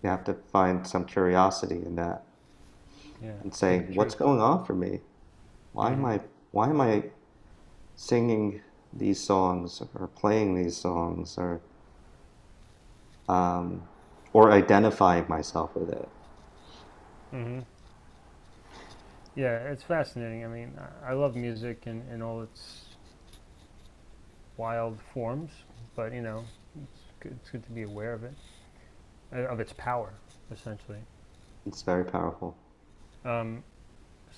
You have to find some curiosity in that Yeah. and To say, the what's truth. going on for me? Why am Hmm. I singing these songs or playing these songs um, or identifying myself with it? Hmm. Yeah, it's fascinating. I mean, I love music in all its wild forms, but it's good to be aware of it, of its power, essentially. It's very powerful. Um,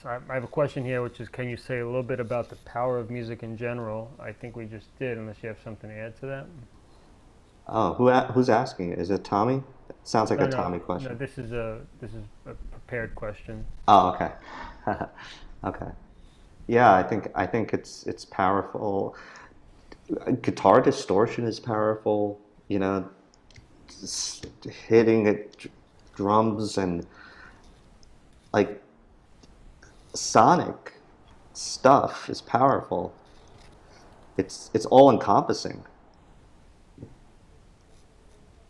so I have a question here, which is, can you say a little bit about the power of music in general? I think we just did, unless you have something to add to that. Oh, who's asking it? Is it Tommy? It sounds like a No, no, Tommy no. question. This is a prepared question. Oh, okay. Okay. Yeah, I think it's powerful. Guitar distortion is powerful. You know, hitting it, drums and like sonic stuff is powerful. It's all encompassing.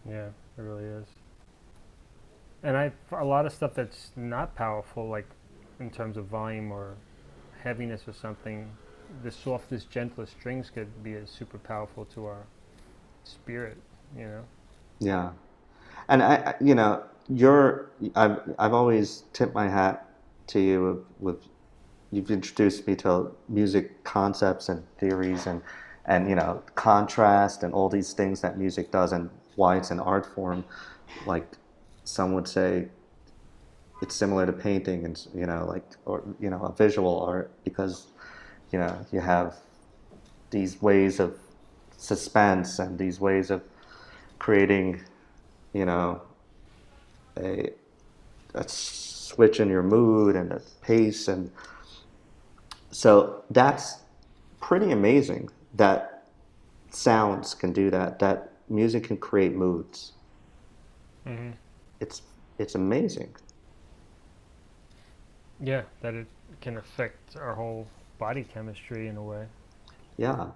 Yeah, it really is. And for a lot of stuff that's not powerful, like in terms of volume or heaviness or something, the softest, gentlest strings could be super powerful to our spirit. You know. Yeah. And you're I've always tipped my hat to you with you've introduced me to music concepts and theories and contrast and all these things that music does and why it's an art form. Like some would say it's similar to painting and like or a visual art because you have these ways of suspense and these ways of creating you know a a switch in your mood and a pace and so that's pretty amazing that sounds can do that, that music can create moods. Hmm. It's it's amazing. Yeah, that it can affect our whole body chemistry in a way. Yeah.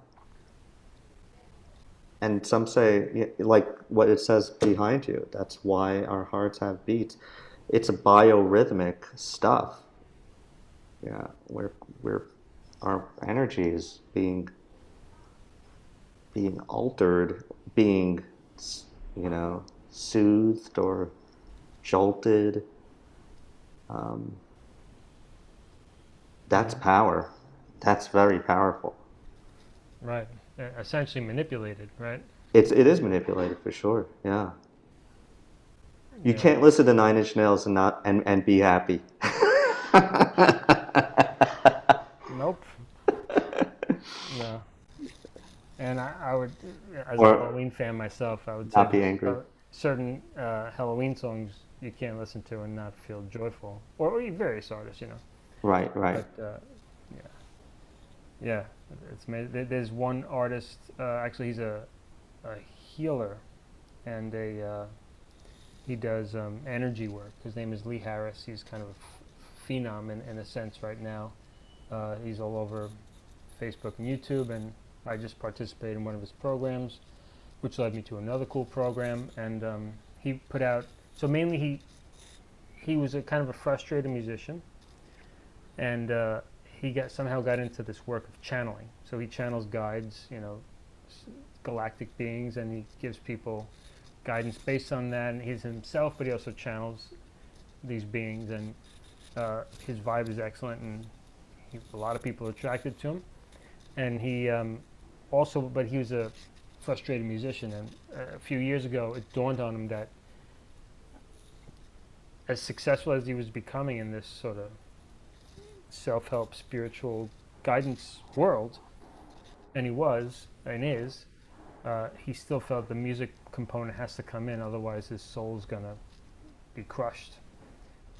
And some say, like what it says behind you, that's why our hearts have beats. It's a biorhythmic stuff. Yeah, we're our energy is being altered, being soothed or jolted. Um, that's Hmm. power. That's very powerful. Right. Essentially manipulated. Right. It is manipulated for sure. Yeah, you Yeah. can't listen to Nine Inch Nails and not and be happy. Nope. No. And I would, as a Or Halloween fan myself, I would say not be there's angry. certain Halloween songs you can't listen to and not feel joyful, or various artists, Right, right. But yeah, yeah, it's made. There's one artist. Actually, he's a healer, and he does energy work. His name is Lee Harris. He's kind of a phenom in a sense right now. He's all over Facebook and YouTube, and I just participated in one of his programs, which led me to another cool program. And he put out, so mainly he was a kind of a frustrated musician, and he somehow got into this work of channeling. So he channels guides, galactic beings, and he gives people guidance based on that. And he's himself, but he also channels these beings, and his vibe is excellent, and a lot of people are attracted to him. And he also, but he was a frustrated musician, and a few years ago, it dawned on him that as successful as he was becoming in this sort of self-help, spiritual guidance world, and he was and is, he still felt the music component has to come in, otherwise his soul's gonna be crushed.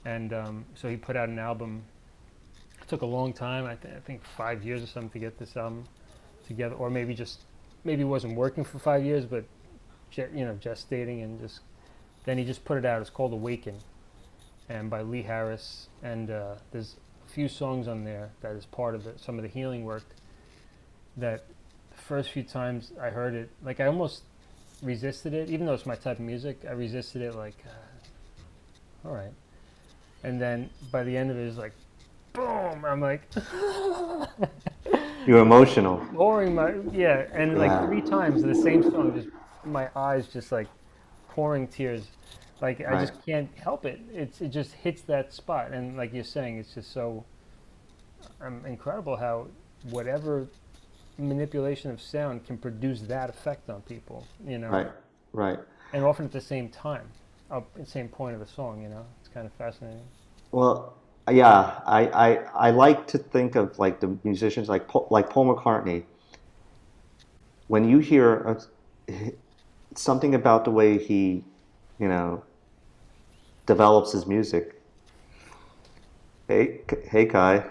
And so he put out an album. It took a long time, I think 5 years or something to get this album together, or maybe it wasn't working for 5 years, but gestating, and just then he just put it out. It's called Awaken, and by Lee Harris, and there's a few songs on there that is part of some of the healing work. That the first few times I heard it, like I almost resisted it, even though it's my type of music. I resisted it, like, all right. And then by the end of it, it's like, boom! I'm like, You're emotional. pouring and like 3 times the same song, just my eyes just like pouring tears. Like I just can't help it. It just hits that spot, and like you're saying, it's just so incredible how whatever manipulation of sound can produce that effect on people. Right. And often at the same time, at the same point of the song. It's kind of fascinating. Well, yeah, I like to think of like the musicians like Paul McCartney. When you hear something about the way he, develops his music. Hey, Kai.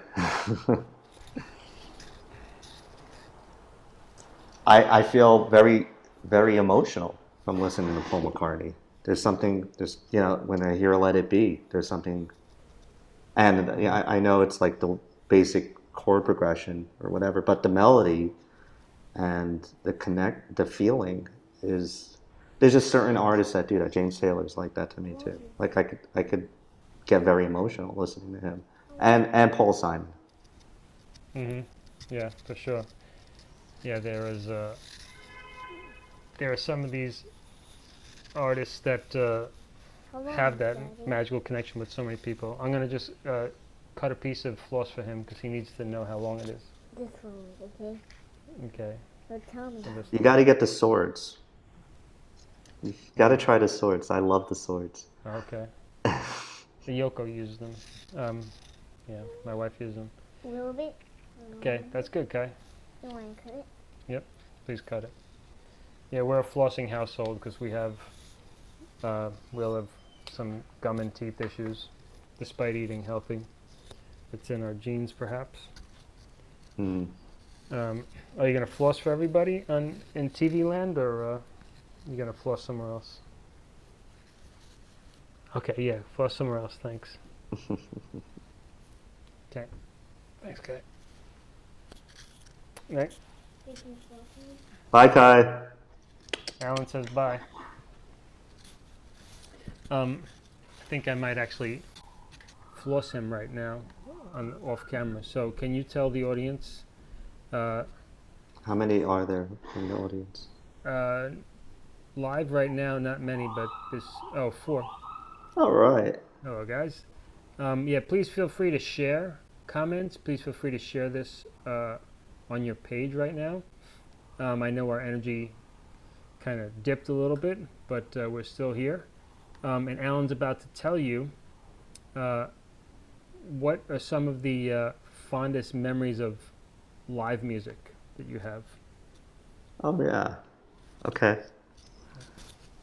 I feel very, very emotional from listening to Paul McCartney. There's when I hear "Let It Be," there's something. And I know it's like the basic chord progression or whatever, but the melody and the feeling is. There's just certain artists that do that. James Taylor's like that to me too. Like I could get very emotional listening to him, and Paul Simon. Mm-hmm. Yeah, for sure. Yeah, there are some of these artists that have that magical connection with so many people. I'm gonna just cut a piece of floss for him because he needs to know how long it is. This one, okay? Okay. So tell me. You got to get the swords. You got to try the swords. I love the swords. Okay. The Yoko uses them. Yeah, my wife uses them. A little bit. Okay, that's good, Kai. You want to cut it? Yep, please cut it. Yeah, we're a flossing household because we'll have some gum and teeth issues despite eating healthy. It's in our genes, perhaps. Mm. Are you going to floss for everybody in TV land, or are you going to floss somewhere else? Okay, yeah, floss somewhere else, thanks. Okay. Thanks, Kai. Right. Bye, Kai. Alan says bye. I think I might actually floss him right now off camera. So can you tell the audience? How many are there in the audience? Live right now, not many, but 4. All right. Hello, guys. Yeah, please feel free to share comments. Please feel free to share this on your page right now. I know our energy kind of dipped a little bit, but we're still here. And Alan's about to tell you what are some of the fondest memories of live music that you have. Oh, yeah. Okay.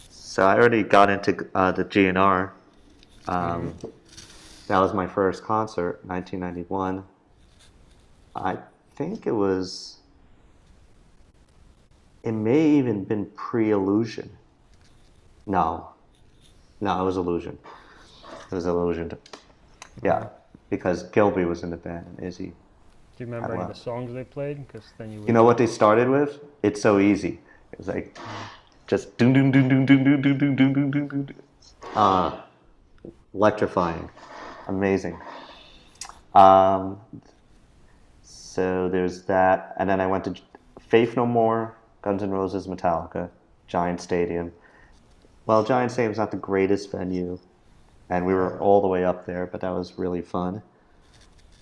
So I already got into the GNR. That was my first concert, 1991. I think it may even been pre-Illusion. No, it was Illusion. It was Illusion. Yeah, because Gilby was in the band and Izzy. Do you remember any of the songs they played? Because then you would. You know what they started with? It's So Easy. It was like just doom doom doom doom doom doom doom doom doom doom doom doom. Electrifying, amazing. So there's that, and then I went to Faith No More, Guns N' Roses, Metallica, Giant Stadium. Well, Giant Stadium's not the greatest venue, and we were all the way up there, but that was really fun.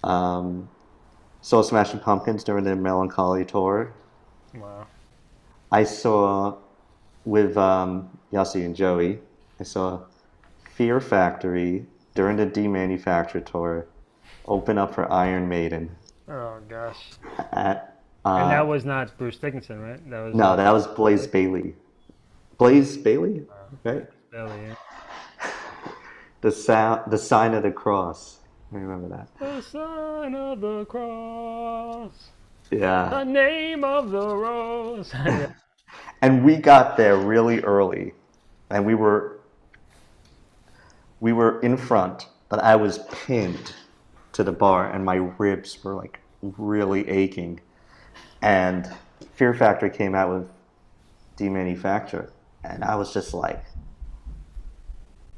Saw Smashing Pumpkins during their Melancholy tour. Wow. I saw, with Yossi and Joey, I saw Fear Factory during the Demanufacture tour open up for Iron Maiden. Oh, gosh. At And that was not Bruce Dickinson, right? That was No, that was Blaze Bailey. Blaze Bailey, right? Bailey, yeah. The sign of the cross. I remember that. The sign of the cross, Yeah. the name of the rose. Yeah. And we got there really early, and we were in front, but I was pinned to the bar, and my ribs were like really aching. And Fear Factory came out with Demanufacture, and I was just like,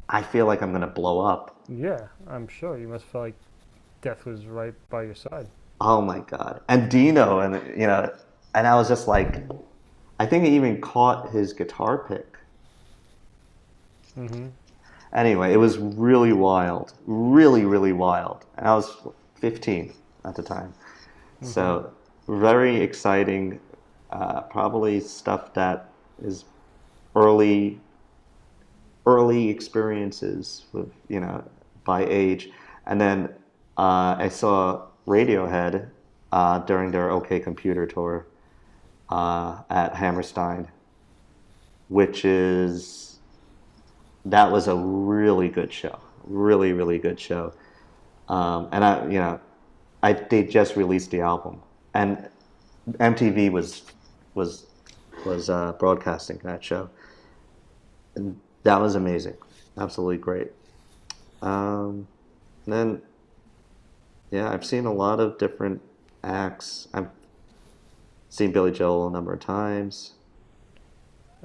I feel like I'm gonna blow up. Yeah, I'm sure you must feel like death was right by your side. Oh my god! And Dino, and and I was just like, I think he even caught his guitar pick. Mm-hmm. Anyway, it was really wild, really, really wild. And I was 15 at the time, so very exciting. Probably stuff that is early, early experiences with by age. And then I saw Radiohead during their OK Computer tour at Hammerstein, which is that was a really good show, really really good show. And they just released the album, and MTV was broadcasting that show, and that was amazing, absolutely great. And then yeah, I've seen a lot of different acts. I've seen Billy Joel a number of times.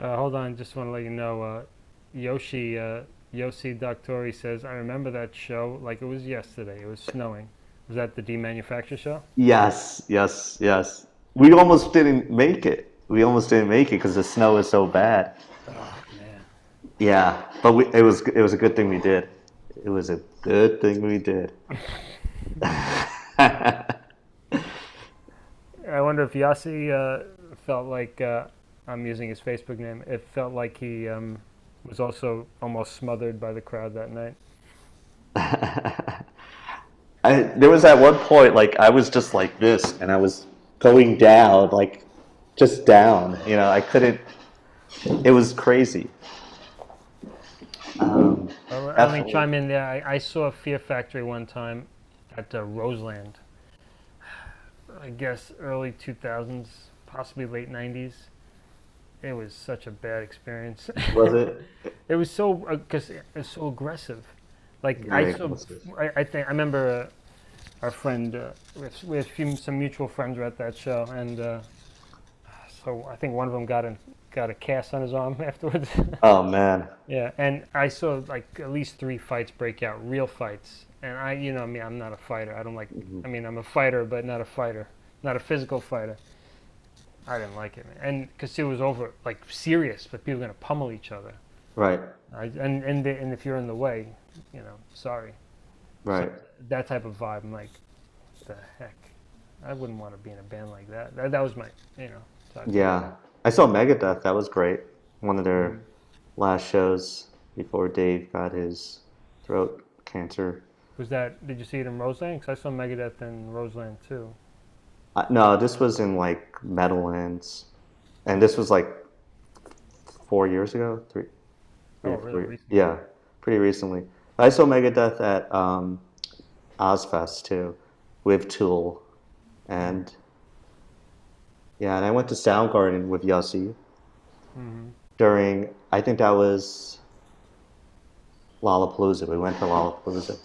Hold on, just want to let you know, Yoshi Doctori says, I remember that show like it was yesterday. It was snowing. Was that the Demanufacture show? Yes, yes, yes. We almost didn't make it. We almost didn't make it because the snow is so bad. Oh, man. Yeah, but it was a good thing we did. It was a good thing we did. I wonder if Yossi felt like, I'm using his Facebook name, it felt like he was also almost smothered by the crowd that night. There was at one point, like, I was just like this, and I was going down, like, just down. I couldn't. It was crazy. Let me chime in there. I saw Fear Factory one time at Roseland. I guess early 2000s, possibly late 90s. It was such a bad experience. Was it? It was so because it was so aggressive. Like Very I saw, aggressive. I remember our friend. We had some mutual friends were at that show, and so I think one of them got a cast on his arm afterwards. Oh man. Yeah, and I saw like at least 3 fights break out, real fights. And I'm not a fighter. I don't like. I mean, I'm a fighter, but not a fighter, not a physical fighter. I didn't like it, man. And because it was over, like serious, but people were gonna pummel each other. Right. And if you're in the way, sorry. Right. So that type of vibe, I'm like, the heck, I wouldn't want to be in a band like that. That was my, type. Yeah. I saw Megadeth. That was great. One of their last shows before Dave got his throat cancer. Did you see it in Roseland? Because I saw Megadeth in Roseland too. No, this was in like Meadowlands, and this was like 4 years ago, three. Oh, Yeah, really? Recently? Yeah, pretty recently. I saw Megadeth at Ozfest too, with Tool, and and I went to Soundgarden with Yossi during. I think that was Lollapalooza. We went to Lollapalooza.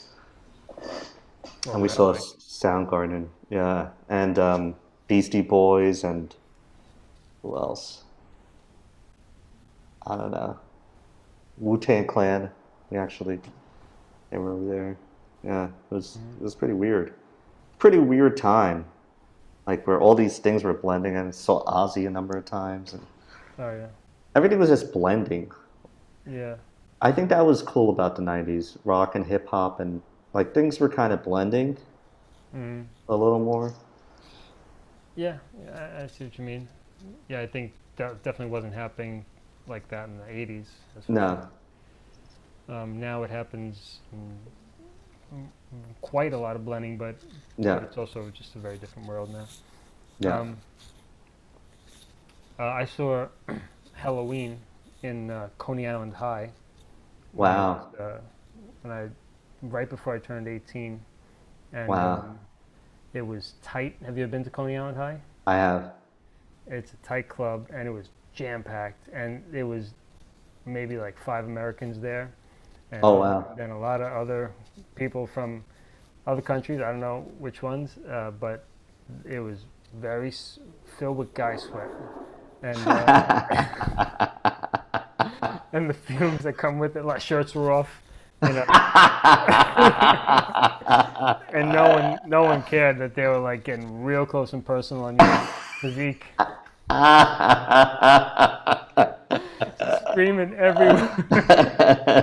And we saw Soundgarden, yeah, and Beastie Boys, and who else? I don't know. Wu-Tang Clan. They were over there. Yeah, it was pretty weird. Pretty weird time, like where all these things were blending. And I saw Ozzy a number of times, and Oh yeah. everything was just blending. Yeah. I think that was cool about the '90s, rock and hip hop, and like things were kind of blending a little more. Yeah, I see what you mean. Yeah, I think that definitely wasn't happening like that in the 80s. No. Now it happens quite a lot of blending, but Yeah. it's also just a very different world now. Yeah. I saw Halloween in Coney Island High. Wow. When I right before I turned 18, and Wow. it was tight. Have you ever been to Coney Island High? I have. It's a tight club, and it was jam packed, and there was maybe like 5 Americans there, and Oh, wow. then a lot of other people from other countries. I don't know which ones, but it was filled with guy sweat, and and the fumes that come with it. Like shirts were off, you know, and no one cared that they were like getting real close and personal on your physique. Screaming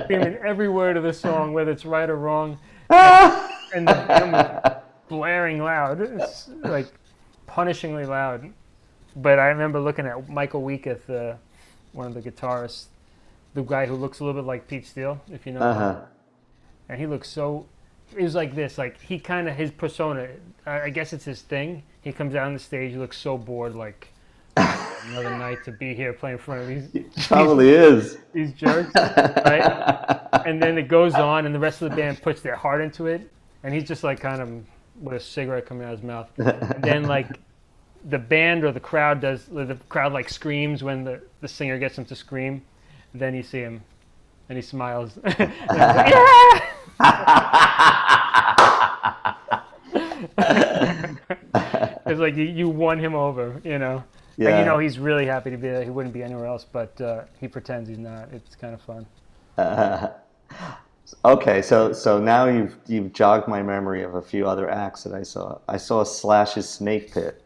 screaming every word of the song, whether it's right or wrong, and the band was blaring loud, it's like punishingly loud. But I remember looking at Michael Weeketh, one of the guitarists, the guy who looks a little bit like Pete Steele, if you know him. And he looks so. It was like this, like he kind of his persona. I guess it's his thing. He comes out on the stage, he looks so bored, like. Another night to be here playing in front of these jerks, right? And then it goes on, and the rest of the band puts their heart into it, and he's just like kind of with a cigarette coming out of his mouth. And then like the band or the crowd like screams when the singer gets him to scream. Then you see him, and he smiles. Yeah! It's like you won him over, you know. Yeah. Like, you know, he's really happy to be there. He wouldn't be anywhere else, but he pretends he's not. It's kind of fun. Okay, so now you've jogged my memory of a few other acts that I saw. I saw Slash's Snake Pit,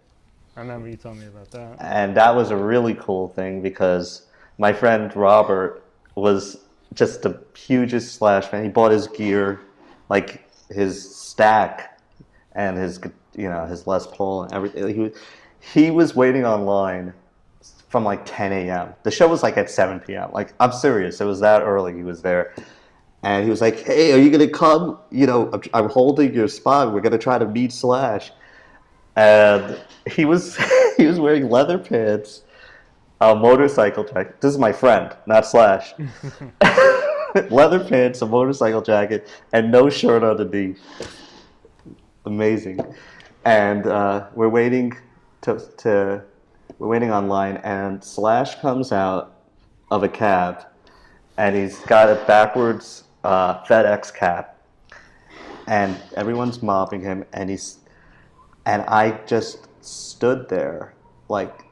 I remember you told me about that. and that was a really cool thing because my friend Robert was just the hugest Slash fan. He bought his gear, like his stack, and his Les Paul and everything. He was waiting online from like 10 a.m. The show was like at 7 p.m. Like, I'm serious. It was that early he was there. And he was like, hey, are you going to come? You know, I'm holding your spot. We're going to try to meet Slash. And he was he was wearing leather pants, a motorcycle jacket. This is my friend, not Slash. Leather pants, a motorcycle jacket, and no shirt underneath. Amazing. And we're waiting we're waiting online, and Slash comes out of a cab, and he's got a backwards FedEx cap, and everyone's mobbing him, and I just stood there, like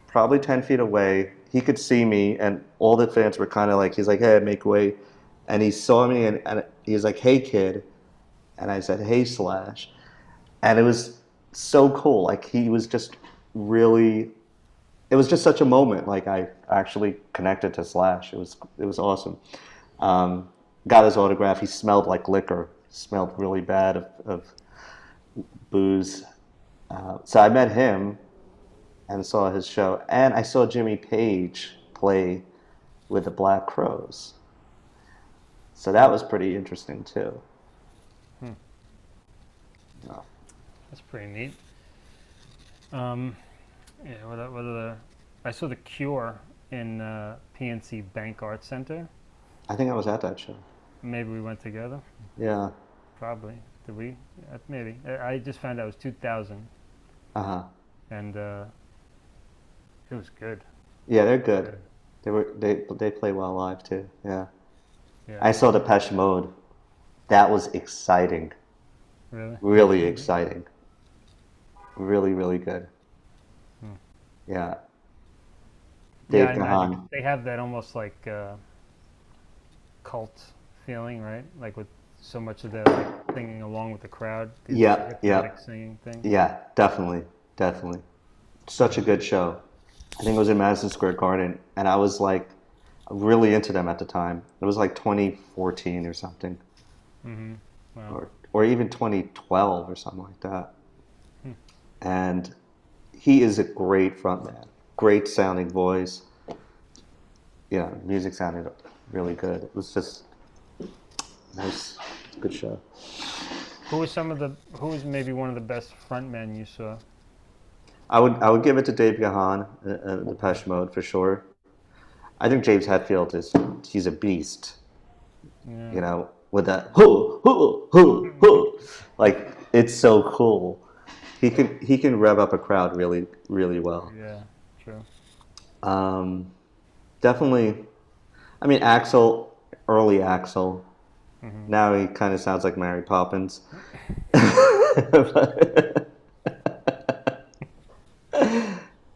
probably 10 feet away. He could see me, and all the fans were kind of like, he's like, hey, make way, and he saw me, and he's like, hey, kid, and I said, hey, Slash, and it was so cool. Like, he was just really, it was just such a moment. Like, I actually connected to Slash. It was awesome. Got his autograph. He smelled like liquor. Smelled really bad of booze. So I met him and saw his show. And I saw Jimmy Page play with the Black Crowes. So that was pretty interesting too. Oh. That's pretty neat. Yeah, what other? I saw The Cure in PNC Bank Arts Center. I think I was at that show. Maybe we went together. Yeah. Probably. Did we? Maybe. I just found out it was 2000. And it was good. Yeah, they're good. They play well live too. Yeah. Yeah. I saw Depeche Mode. That was exciting. Really? Really exciting. Really, really good. Yeah. Dave I Gahan. imagine they have that almost like cult feeling, right? Like with so much of the like singing along with the crowd. Yeah, hypnotic singing thing. Yeah, definitely. Such a good show. I think it was in Madison Square Garden, and I was like really into them at the time. It was like 2014 or something. Mm-hmm. Wow. Or even 2012 or something like that. And he is a great frontman, great sounding voice. Yeah, music sounded really good. It was just nice, good show. Who was maybe one of the best frontmen you saw? I would give it to Dave Gahan, Depeche Mode for sure. I think James Hetfield he's a beast. Yeah. You know, with that hoo hoo hoo hoo, like it's so cool. He can rev up a crowd really really well. Yeah. True. Um, Definitely. I mean, Axel, early Axel. Hmm. Now he kind of sounds like Mary Poppins. But,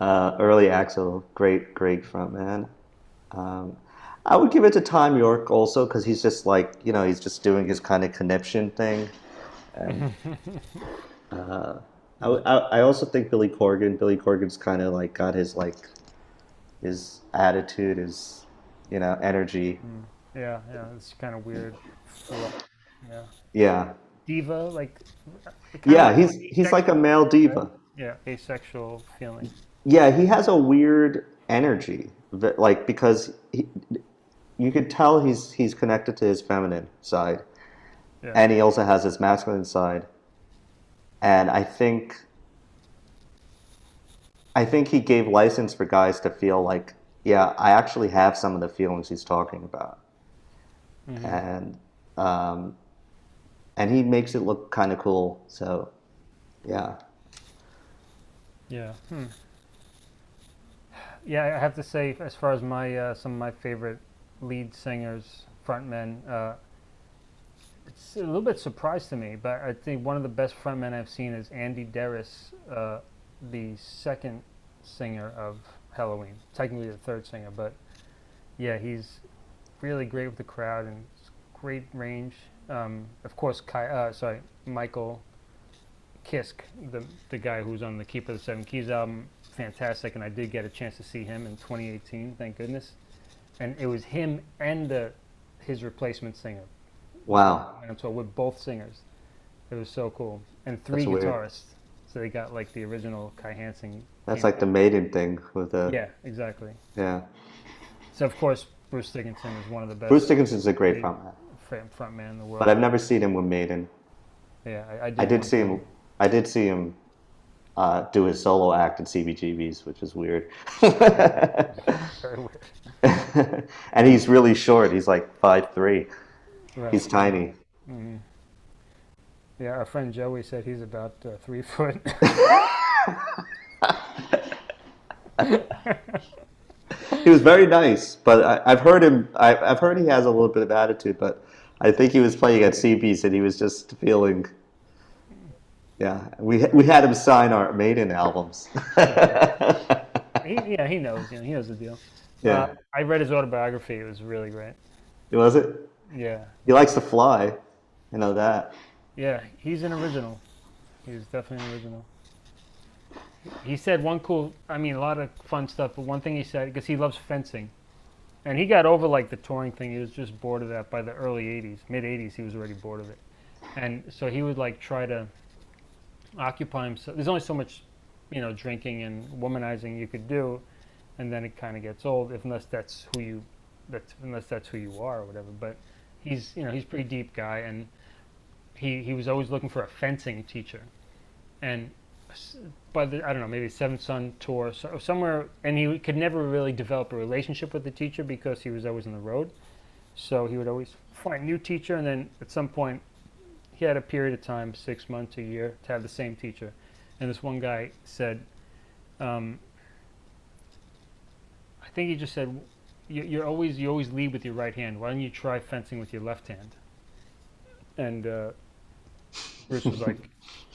early Axel, great frontman. Um, I would give it to Tom York also because he's just like he's just doing his kind of conniption thing, and I also think Billy Corgan. Billy Corgan's kind of like got his attitude, his energy. Yeah. Yeah. It's kind of weird. Yeah. Yeah, Diva, like kind of yeah. like He's like a asexual, male right? diva. Yeah, asexual feeling. Yeah, he has a weird energy, like because you could tell he's connected to his feminine side, Yeah. and he also has his masculine side. And I think he gave license for guys to feel like, yeah, I actually have some of the feelings he's talking about, Hmm. and um, and he makes it look kind of cool. So yeah, Yeah. Yeah, I have to say, as far as my some of my favorite lead singers, frontmen, it's a little bit surprised to me, but I think one of the best frontmen I've seen is Andy Darris, the second singer of Halloween. Technically the third singer, but yeah, he's really great with the crowd and great range. Of course, Michael Kisk, the guy who's on the Keeper of the Seven Keys album, fantastic, and I did get a chance to see him in 2018, thank goodness. And it was him and his replacement singer. wow, And so with both singers, it was so cool. And three that's weird. guitarists, so they got like the original Kai Hansen. That's Came like the Maiden thing with the Yeah, exactly. yeah. So of course, Bruce Dickinson is one of the Bruce best Dickinson's a great lead frontman, frontman in the but world. I've never seen him with Maiden. Yeah, I I did did one see time. him. I did see him do his solo act in CBGB's, which is weird. Very weird. And he's really short. He's like 5'3". Right. He's tiny. Hmm. Yeah, our friend Joey said he's about 3 foot. He was very nice, but I've heard him. I've heard he has a little bit of attitude, but I think he was playing at CB's and he was just feeling. Yeah, we had him sign our Maiden albums. He knows. He knows the deal. Yeah, I read his autobiography. It was really great. was it? Yeah, He likes to fly. I know that. yeah. He's an original. He's definitely an original. He said one cool. I mean, a lot of fun stuff. But one thing he said, because he loves fencing, and he got over like the touring thing. He was just bored of that by the early '80s, mid '80s. He was already bored of it, and so he would like try to occupy himself. There's only so much, drinking and womanizing you could do, and then it kind of gets old unless that's who you are or whatever. But he's a pretty deep guy, and he was always looking for a fencing teacher, and by the I don't know maybe Seventh Son tour somewhere, and he could never really develop a relationship with the teacher because he was always on the road. So he would always find a new teacher, and then at some point he had a period of time, 6 months, a year, to have the same teacher. And this one guy said, I think he just said, you always lead with your right hand. Why don't you try fencing with your left hand? And Bruce was like,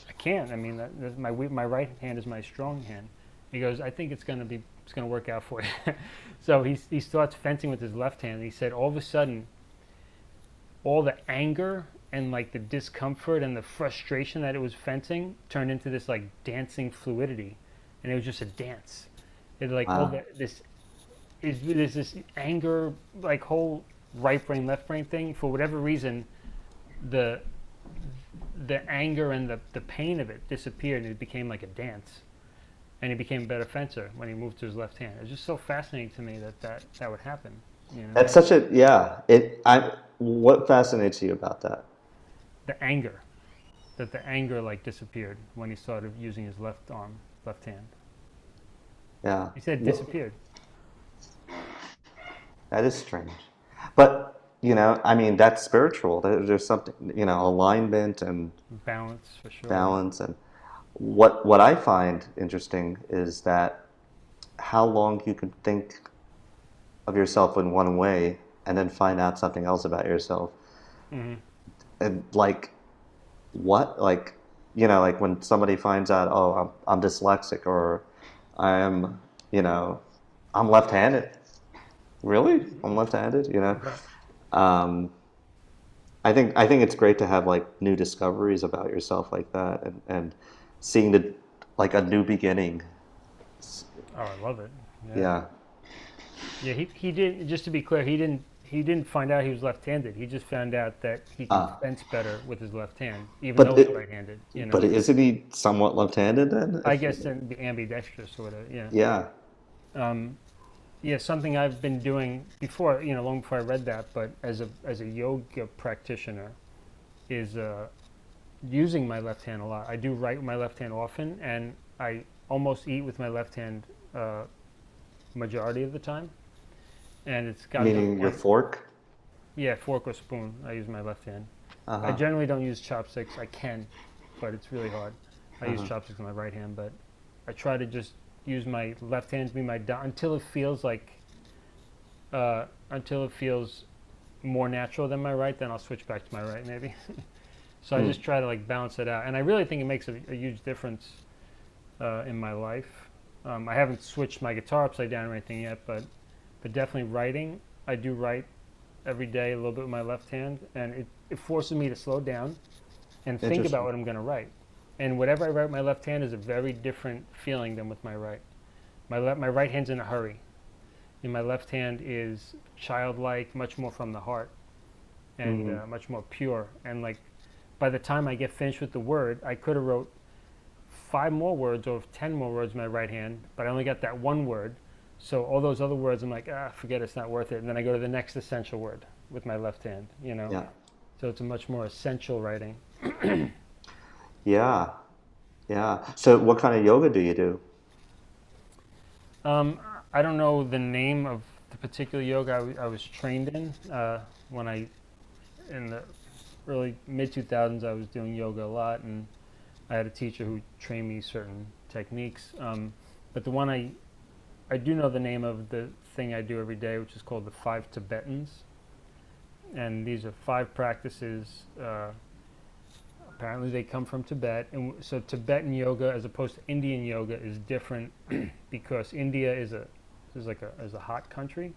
I can't. I mean, that's my right hand is my strong hand. He goes, I think it's gonna work out for you. So he starts fencing with his left hand. And he said, all of a sudden, all the anger and like the discomfort and the frustration that it was fencing turned into this like dancing fluidity, and it was just a dance. It like all Wow. there's this anger, like whole right brain left brain thing. For whatever reason, the anger and the pain of it disappeared, and it became like a dance. And he became a better fencer when he moved to his left hand. It was just so fascinating to me that would happen. That's such a yeah. What fascinates you about that? The anger, that the anger like disappeared when he started using his left hand. Yeah. You said Yeah. disappeared. That is strange. But, I mean, that's spiritual. There's something, alignment and Balance for sure. balance. And what I find interesting is that how long you can think of yourself in one way and then find out something else about yourself. Hmm. And like, what? Like when somebody finds out, oh, I'm dyslexic, or I am, you know, I'm left-handed. Really? I'm left-handed, Right. Um, I think it's great to have like new discoveries about yourself like that, and seeing the like a new beginning. Oh, I love it. Yeah. Yeah. Yeah. He didn't. Just to be clear, he didn't find out he was left-handed. He just found out that he can Uh, fence better with his left hand, even though but he's it, right-handed. You know. but isn't he somewhat left-handed then? I guess then the ambidextrous sort of. Yeah. Yeah. Um, yeah. Something I've been doing before. Long before I read that, but as a yoga practitioner, is using my left hand a lot. I do write with my left hand often, and I almost eat with my left hand majority of the time. And it's gotten to the Meaning your point. fork. Yeah, fork or spoon. I use my left hand. I Uh-huh. generally don't use chopsticks. I can, but it's really hard. I use Uh-huh. chopsticks with my right hand, but I try to just use my left hand to be my until it feels like until it feels more natural than my right. Then I'll switch back to my right, maybe. So I Hmm. just try to like balance it out, and I really think it makes a huge difference in my life. I haven't switched my guitar upside down or anything yet, but definitely writing. I do write every day a little bit with my left hand, and it forces me to slow down and think about Interesting. what I'm going to write. And whatever I write with my left hand is a very different feeling than with my right. My right hand's in a hurry, and my left hand is childlike, much more from the heart, and Hmm. much more pure. And like by the time I get finished with the word, I could have wrote 5 more words or 10 more words with my right hand, but I only got that one word. So all those other words, I'm like, forget it, it's not worth it. And then I go to the next essential word with my left hand. Yeah. So it's a much more essential writing. Yeah. Yeah. So what kind of yoga do you do? Um, I don't know the name of the particular yoga I was trained in when in the early mid 2000s, I was doing yoga a lot, and I had a teacher who trained me certain techniques. But the one I do know the name of the thing I do every day, which is called the 5 Tibetans. And these are 5 practices. Apparently, they come from Tibet. And so, Tibetan yoga, as opposed to Indian yoga, is different because India is a hot country,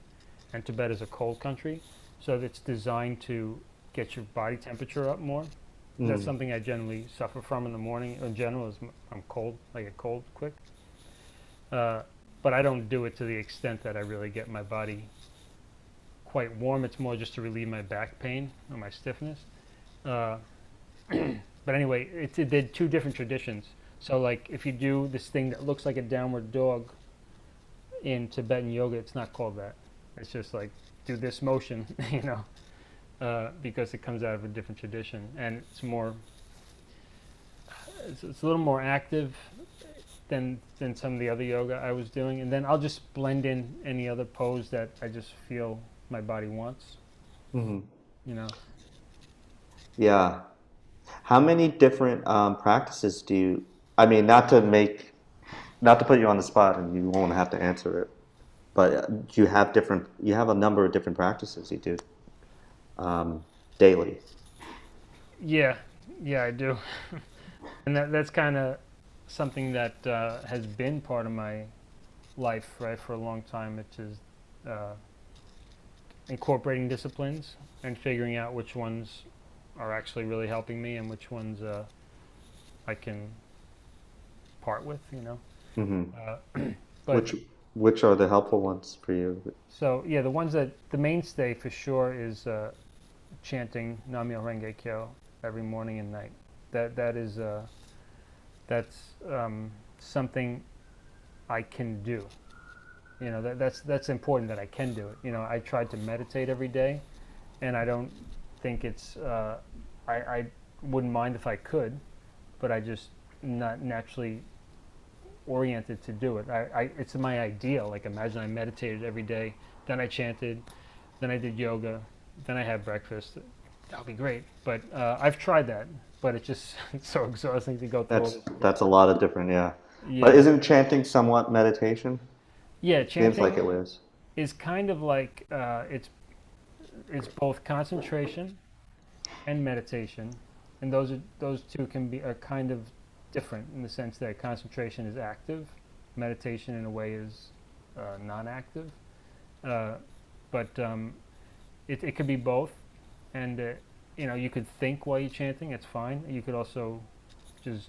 and Tibet is a cold country. So, it's designed to get your body temperature up more. That's Mm. something I generally suffer from in the morning. In general, is I'm cold. I get cold quick. Uh, but I don't do it to the extent that I really get my body quite warm. It's more just to relieve my back pain or my stiffness. Uh, but anyway, they're 2 different traditions. So like if you do this thing that looks like a downward dog in Tibetan yoga, it's not called that. It's just like do this motion, because it comes out of a different tradition, and it's a little more active than some of the other yoga I was doing. And then I'll just blend in any other pose that I just feel my body wants, Hmm. you know. Yeah. How many different practices do you? I mean, not to put you on the spot, and you won't have to answer it. But you have different. You have a number of different practices you do daily. Yeah, yeah, I do. And that's kind of something that has been part of my life, right, for a long time, which is uh, incorporating disciplines and figuring out which ones are actually really helping me and which ones I can part with. Hmm. But Which which are the helpful ones for you? so yeah, the mainstay for sure is chanting Nam-myoho Renge Kyo every morning and night. That's something I can do. That's important that I can do it. I tried to meditate every day, and I don't think it's. I wouldn't mind if I could, but I just not naturally oriented to do it. It's my ideal. Like imagine I meditated every day, then I chanted, then I did yoga, then I had breakfast. That would be great. But I've tried that, but it's so exhausting to go through. That's a lot of different, yeah. Yeah. But isn't chanting somewhat meditation? Yeah, Seems like chanting it was. is kind of like it's both concentration and meditation, and those two are kind of different in the sense that concentration is active, meditation in a way is non-active, but it could be both, and you could think while you're chanting, it's fine. You could also just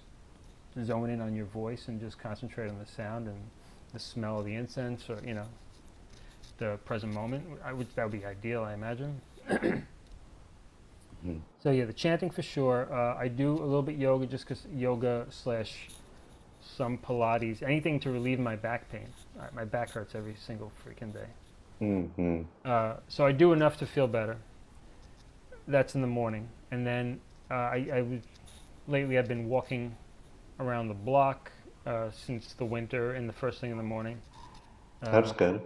zone in on your voice and just concentrate on the sound and the smell of the incense, or the present moment. That would be ideal, I imagine. So yeah, the chanting for sure. I do a little bit yoga just because yoga / some Pilates, anything to relieve my back pain. My back hurts every single freaking day. So I do enough to feel better. That's in the morning, and then lately I've been walking around the block since the winter, and the first thing in the morning. That's good.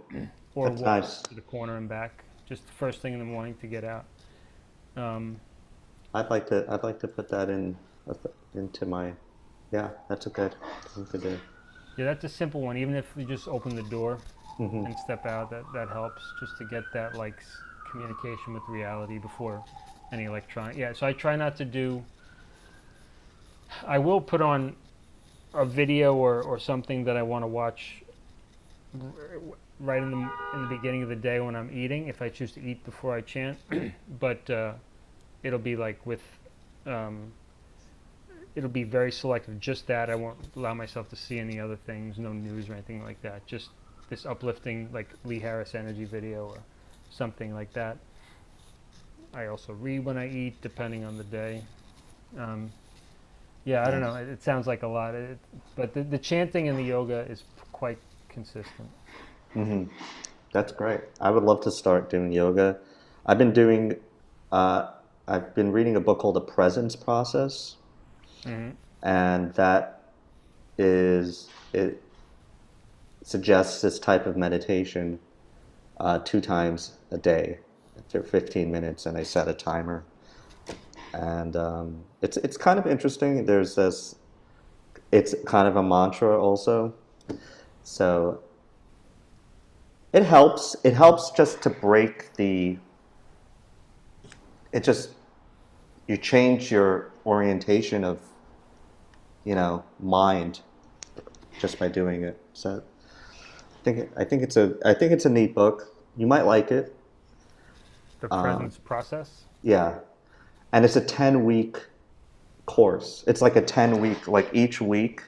Or That's walk nice. to the corner and back, just the first thing in the morning to get out. I'd like to put that into my, yeah, that's a good thing to do. Yeah, that's a simple one. Even if you just open the door and step out, that helps just to get that communication with reality before any electronic. Yeah, so I try not to do. I will put on a video or something that I want to watch right in the beginning of the day when I'm eating, if I choose to eat before I chant. But it'll be it'll be very selective. Just that. I won't allow myself to see any other things, no news or anything like that. Just this uplifting, like Lee Harris energy video or something like that. I also read when I eat, depending on the day. Yeah, I don't know. It sounds like a lot, but the chanting and the yoga is quite consistent. That's great. I would love to start doing yoga. I've been reading a book called The Presence Process, and it suggests this type of meditation 2 times a day for 15 minutes, and I set a timer. And it's kind of interesting. It's kind of a mantra also. So it helps just to break you change your orientation of, mind just by doing it. So I think it's a neat book. You might like it. The Presence Process? Yeah. And it's a 10-week course. It's like a 10-week, like each week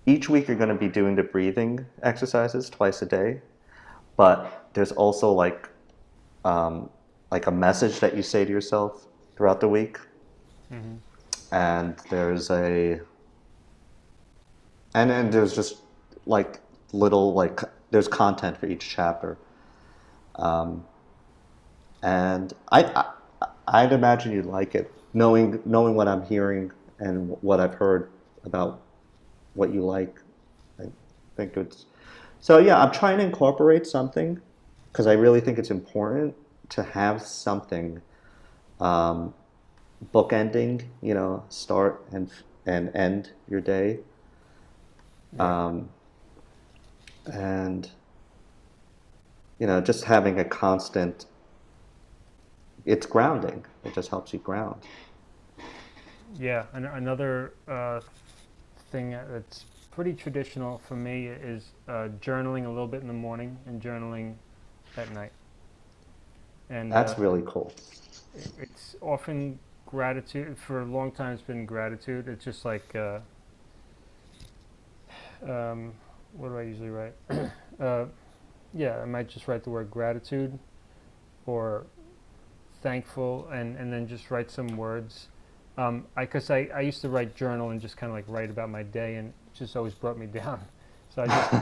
you're going to be doing the breathing exercises twice a day, but there's also like a message that you say to yourself throughout the week. And there's and then there's just like little there's content for each chapter. And I'd imagine you'd like it, knowing what I'm hearing and what I've heard about what you like. I think it's so. Yeah, I'm trying to incorporate something because I really think it's important to have something bookending. Start and end your day, and just having a constant. It's grounding. It just helps you ground. Yeah, another thing that's pretty traditional for me is journaling a little bit in the morning and journaling at night. And that's really cool. It's often gratitude. For a long time, it's been gratitude. It's just like, what do I usually write? Yeah, I might just write the word gratitude or thankful, and then just write some words. Because I used to write journal and just kind of write about my day, and it just always brought me down. So I just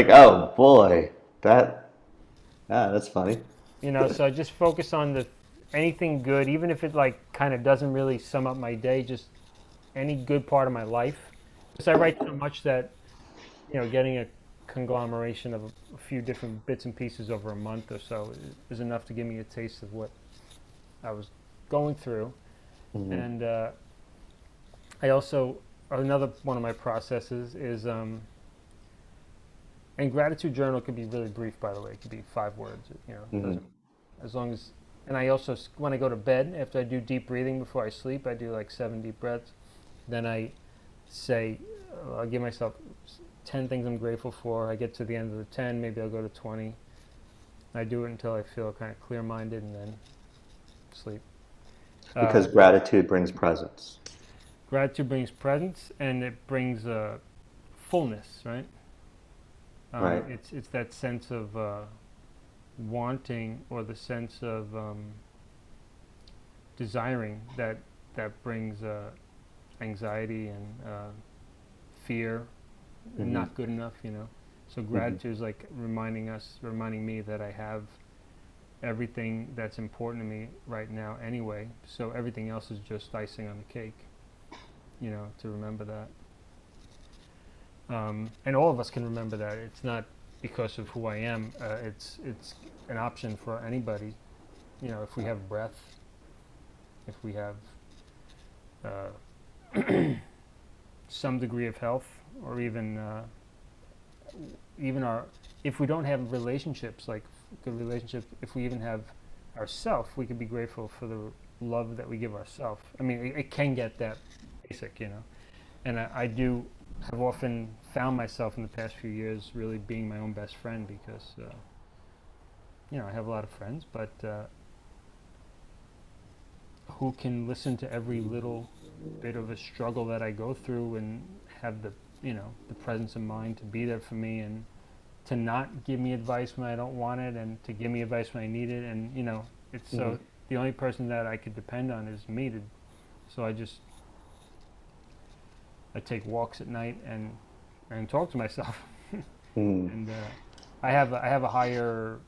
oh boy, that's funny. So I just focus on anything good, even if it kind of doesn't really sum up my day. Just any good part of my life. Because I write so much that, getting a conglomeration of a few different bits and pieces over a month or so is enough to give me a taste of what I was going through. Mm-hmm. And I also, another one of my processes is, and gratitude journal could be really brief, by the way. It could be 5 words, Mm-hmm. doesn't, as long as, and I also, when I go to bed, after I do deep breathing before I sleep, I do like 7 deep breaths. Then I say, I'll give myself 10 things I'm grateful for. I get to the end of the 10, maybe I'll go to 20. I do it until I feel kind of clear-minded and then sleep. Because gratitude brings presence. Gratitude brings presence, and it brings fullness, right? Right. It's that sense of wanting, or the sense of desiring that brings anxiety and fear, Mm-hmm. not good enough, So gratitude is like reminding me that I have everything that's important to me right now anyway. So everything else is just icing on the cake, to remember that. And all of us can remember that. It's not because of who I am. It's an option for anybody. If we have breath, if we have some degree of health, or even if we don't have relationships, like good relationships, if we even have ourself, we can be grateful for the love that we give ourselves. I mean, it can get that basic, And I do have often found myself in the past few years really being my own best friend, because I have a lot of friends, but who can listen to every little bit of a struggle that I go through and have the presence of mind to be there for me, and to not give me advice when I don't want it, and to give me advice when I need it. And it's Mm-hmm. so the only person that I could depend on is me. So I take walks at night and talk to myself. Mm. And I have a higher,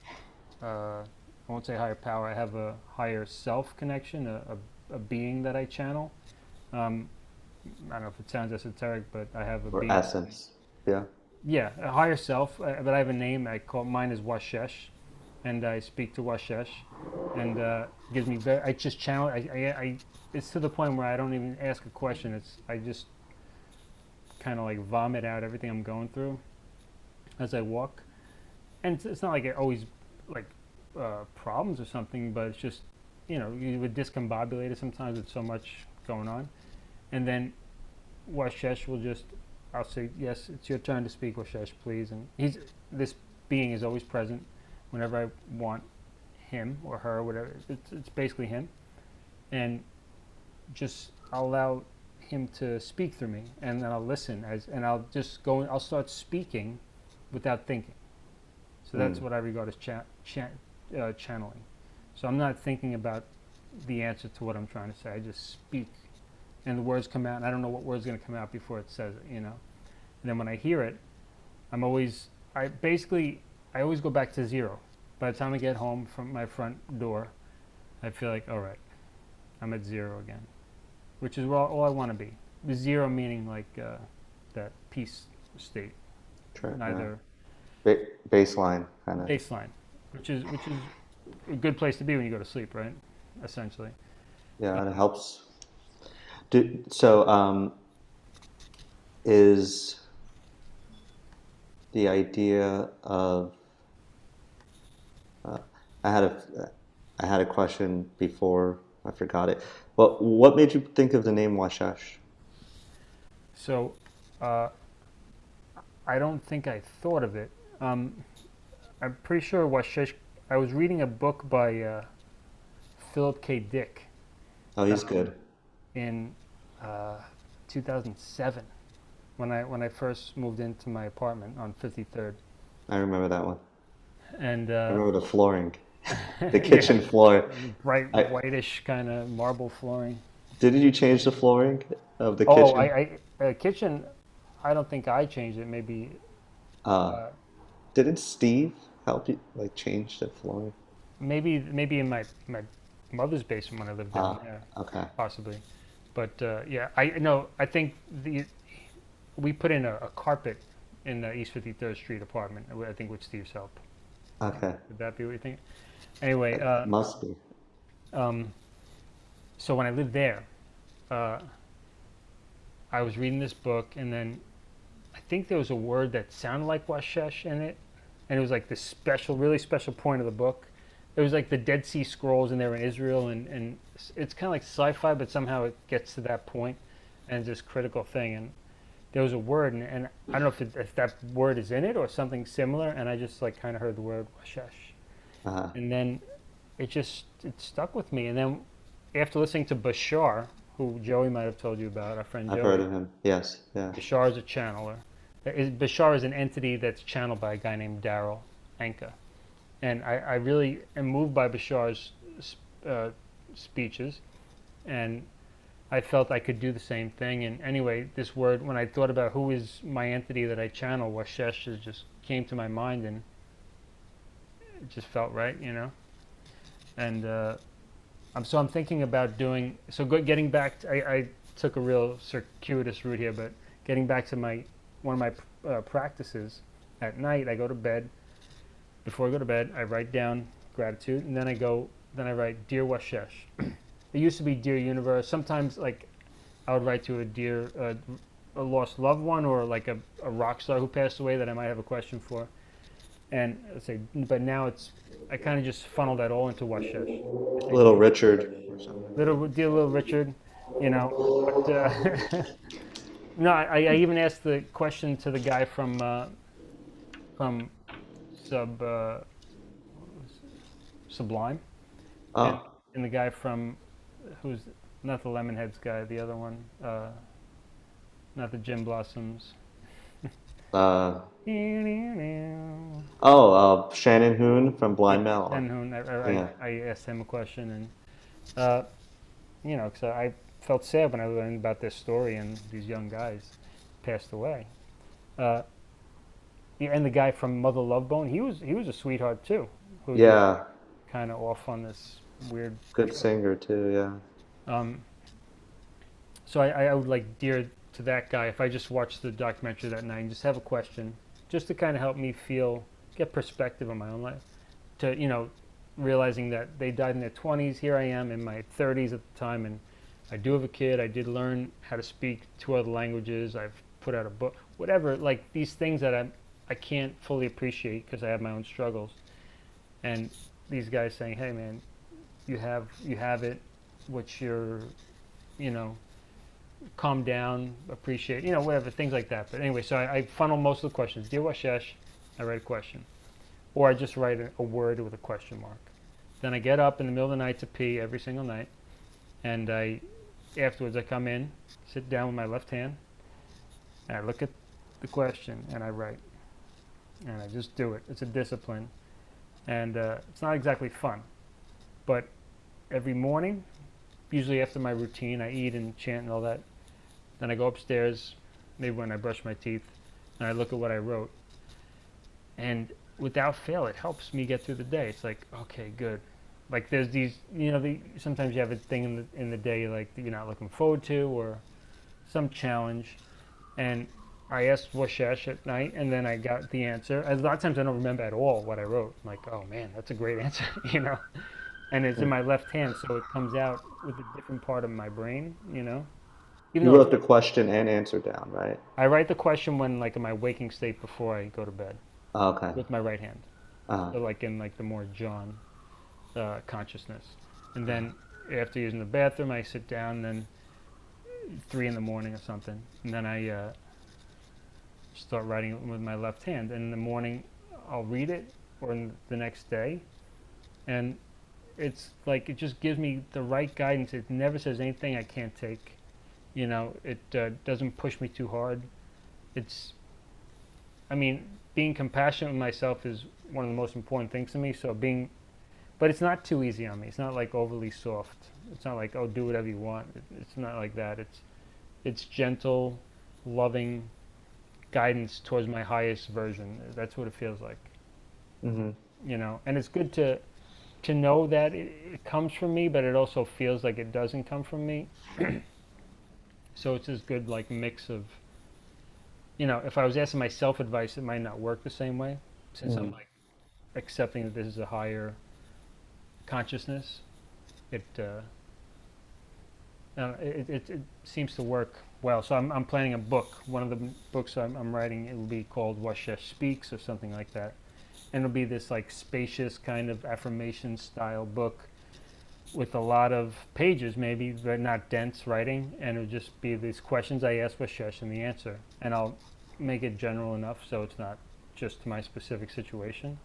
I won't say higher power, I have a higher self connection, a being that I channel. I don't know if it sounds esoteric, but I have a Or being. essence. Yeah. Yeah, a higher self, but I have a name. I call mine is Washesh, and I speak to Washesh, and gives me I just channel. It's to the point where I don't even ask a question. I just kind of like vomit out everything I'm going through as I walk, and it's not like it always like problems or something, but it's just you would discombobulated sometimes with so much going on, and then Washesh will just, I'll say, yes, it's your turn to speak, Washesh, please. And this being is always present whenever I want him or her, whatever. It's basically him. And just I'll allow him to speak through me, and then I'll listen, and I'll just go, I'll start speaking without thinking. So that's what I regard as channeling. So I'm not thinking about the answer to what I'm trying to say. I just speak. And the words come out, and I don't know what word's going to come out before it says it, And then when I hear it, I always go back to zero. By the time I get home from my front door, I feel like, all right, I'm at zero again, which is all I want to be. Zero meaning like that peace state, neither Baseline kind of. baseline, which is a good place to be when you go to sleep, right? Essentially. Yeah, and it helps. So, is the idea of I had a question before, I forgot it. Well, what made you think of the name Washesh? So, I don't think I thought of it. I'm pretty sure Washesh. I was reading a book by Philip K. Dick Oh, he's good. in 2007 when I first moved into my apartment on 53rd. I remember that one. And I remember the flooring, the kitchen floor. bright whitish kind of marble flooring. Didn't you change the flooring of the Oh, kitchen? kitchen. I don't think I changed it. Maybe. Uh, didn't Steve help you like change the flooring? Maybe in my mother's basement when I lived down there, Okay. possibly. But yeah, I know. I think we put in a carpet in the East 53rd Street apartment. I think with Steve's help. Okay. Would that be what you think? Anyway, It must be. um, so when I lived there, uh, I was reading this book, and then I think there was a word that sounded like Washesh in it, and it was like this special, really special point of the book. It was like the Dead Sea Scrolls, and they were in Israel, and it's kind of like sci-fi, but somehow it gets to that point, and it's this critical thing. And there was a word, and I don't know if that word is in it or something similar, and I just like kind of heard the word Washesh, Uh-huh. and then it stuck with me. And then after listening to Bashar, who Joey might have told you about, our friend I've Joey. heard of him. Yes. Yeah. Bashar is a channeler. Bashar is an entity that's channeled by a guy named Daryl Anka. And I really am moved by Bashar's speeches, and I felt I could do the same thing. And anyway, this word, when I thought about who is my entity that I channel, Washesh just came to my mind, and it just felt right, you know? And I'm thinking about getting back to, I took a real circuitous route here, but getting back to one of my practices at night. I go to bed. Before I go to bed, I write down gratitude, and then I write Dear Washesh. It used to be Dear Universe. Sometimes, like, I would write to a lost loved one, or like a rock star who passed away that I might have a question for. And but now I kind of just funnel that all into Washesh. Little Richard or something. Dear Little Richard, you know. But no, I even asked the question to the guy from Sublime, Oh. and the guy from who's not the Lemonheads guy, the other one, not the Gin Blossoms. Uh, And Shannon Hoon from Blind Melon. who Yeah. I asked him a question, and you know, because I felt sad when I learned about this story, and these young guys passed away. Yeah, and the guy from Mother Love Bone, he was a sweetheart too. Who was Yeah. kind of off on this weird. Good singer too. Yeah. So I would like dear to that guy if I just watched the documentary that night and just have a question, just to kind of help me get perspective on my own life, to realizing that they died in their 20s. Here I am in my 30s at the time, and I do have a kid. I did learn how to speak 2 other languages. I've put out a book, whatever. Like these things that I can't fully appreciate because I have my own struggles, and these guys saying, "Hey, man, you have it. What's your, calm down, appreciate, whatever, things like that." But anyway, so I funnel most of the questions. Dear Washesh, I write a question, or I just write a word with a question mark. Then I get up in the middle of the night to pee every single night, and afterwards I come in, sit down with my left hand, and I look at the question and I write, and I just do it. It's a discipline, and it's not exactly fun, but every morning, usually after my routine, I eat and chant and all that. Then I go upstairs, maybe when I brush my teeth, and I look at what I wrote. And without fail, it helps me get through the day. It's like, okay, good. Like there's these, sometimes you have a thing in the day like that you're not looking forward to, or some challenge. And I asked Washesh at night, and then I got the answer. A lot of times I don't remember at all what I wrote. I'm like, oh man, that's a great answer, And it's in my left hand, so it comes out with a different part of my brain, Even You though wrote the question and answer down, right? I write the question when, like, in my waking state before I go to bed, Oh, okay. with my right hand. Uh-huh. So, like, in, like, the more John consciousness. And then after using the bathroom, I sit down, then 3 in the morning or something. And then I start writing it with my left hand. And in the morning, I'll read it, or in the next day. And it's like, it just gives me the right guidance. It never says anything I can't take. It doesn't push me too hard. Being compassionate with myself is one of the most important things to me. But it's not too easy on me. It's not like overly soft. It's not like, oh, do whatever you want. It's not like that. It's gentle, loving guidance towards my highest version. That's what it feels like. Mm-hmm. And it's good to know that it comes from me, but it also feels like it doesn't come from me. So it's this good like mix of, if I was asking myself advice, it might not work the same way, since I'm like accepting that this is a higher consciousness. It it seems to work well. So I'm planning a book. One of the books I'm writing, it will be called Washesh Speaks or something like that, and it'll be this like spacious kind of affirmation style book with a lot of pages, maybe, but not dense writing, and it'll just be these questions I ask Washesh and the answer, and I'll make it general enough so it's not just to my specific situation.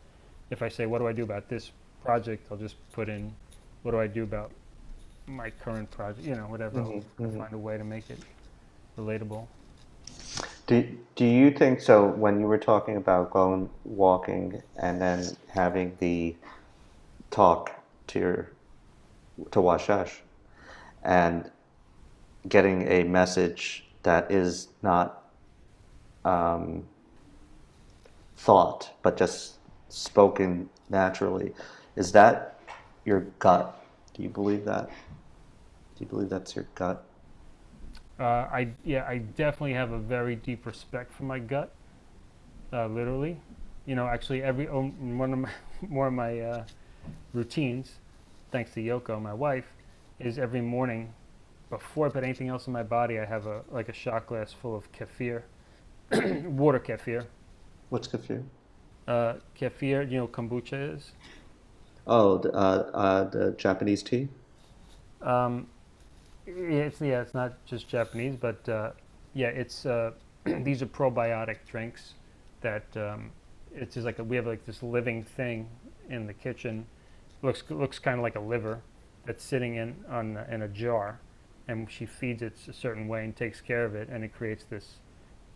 If I say, what do I do about this project, I'll just put in, what do I do about my current project, whatever. I'll find a way to make it relatable. Do you think so? When you were talking about going walking and then having the talk to Washesh and getting a message that is not thought but just spoken naturally, is that your gut? Do you believe that? Do you believe that's your gut? I definitely have a very deep respect for my gut. Literally, actually, one of my routines, thanks to Yoko, my wife, is every morning before I put anything else in my body, I have a shot glass full of kefir, water kefir. What's kefir? Kefir, kombucha is. Oh, the Japanese tea? It's not just Japanese, but it's these are probiotic drinks that it's just we have like this living thing in the kitchen. Looks kind of like a liver that's sitting in a jar, and she feeds it a certain way and takes care of it, and it creates this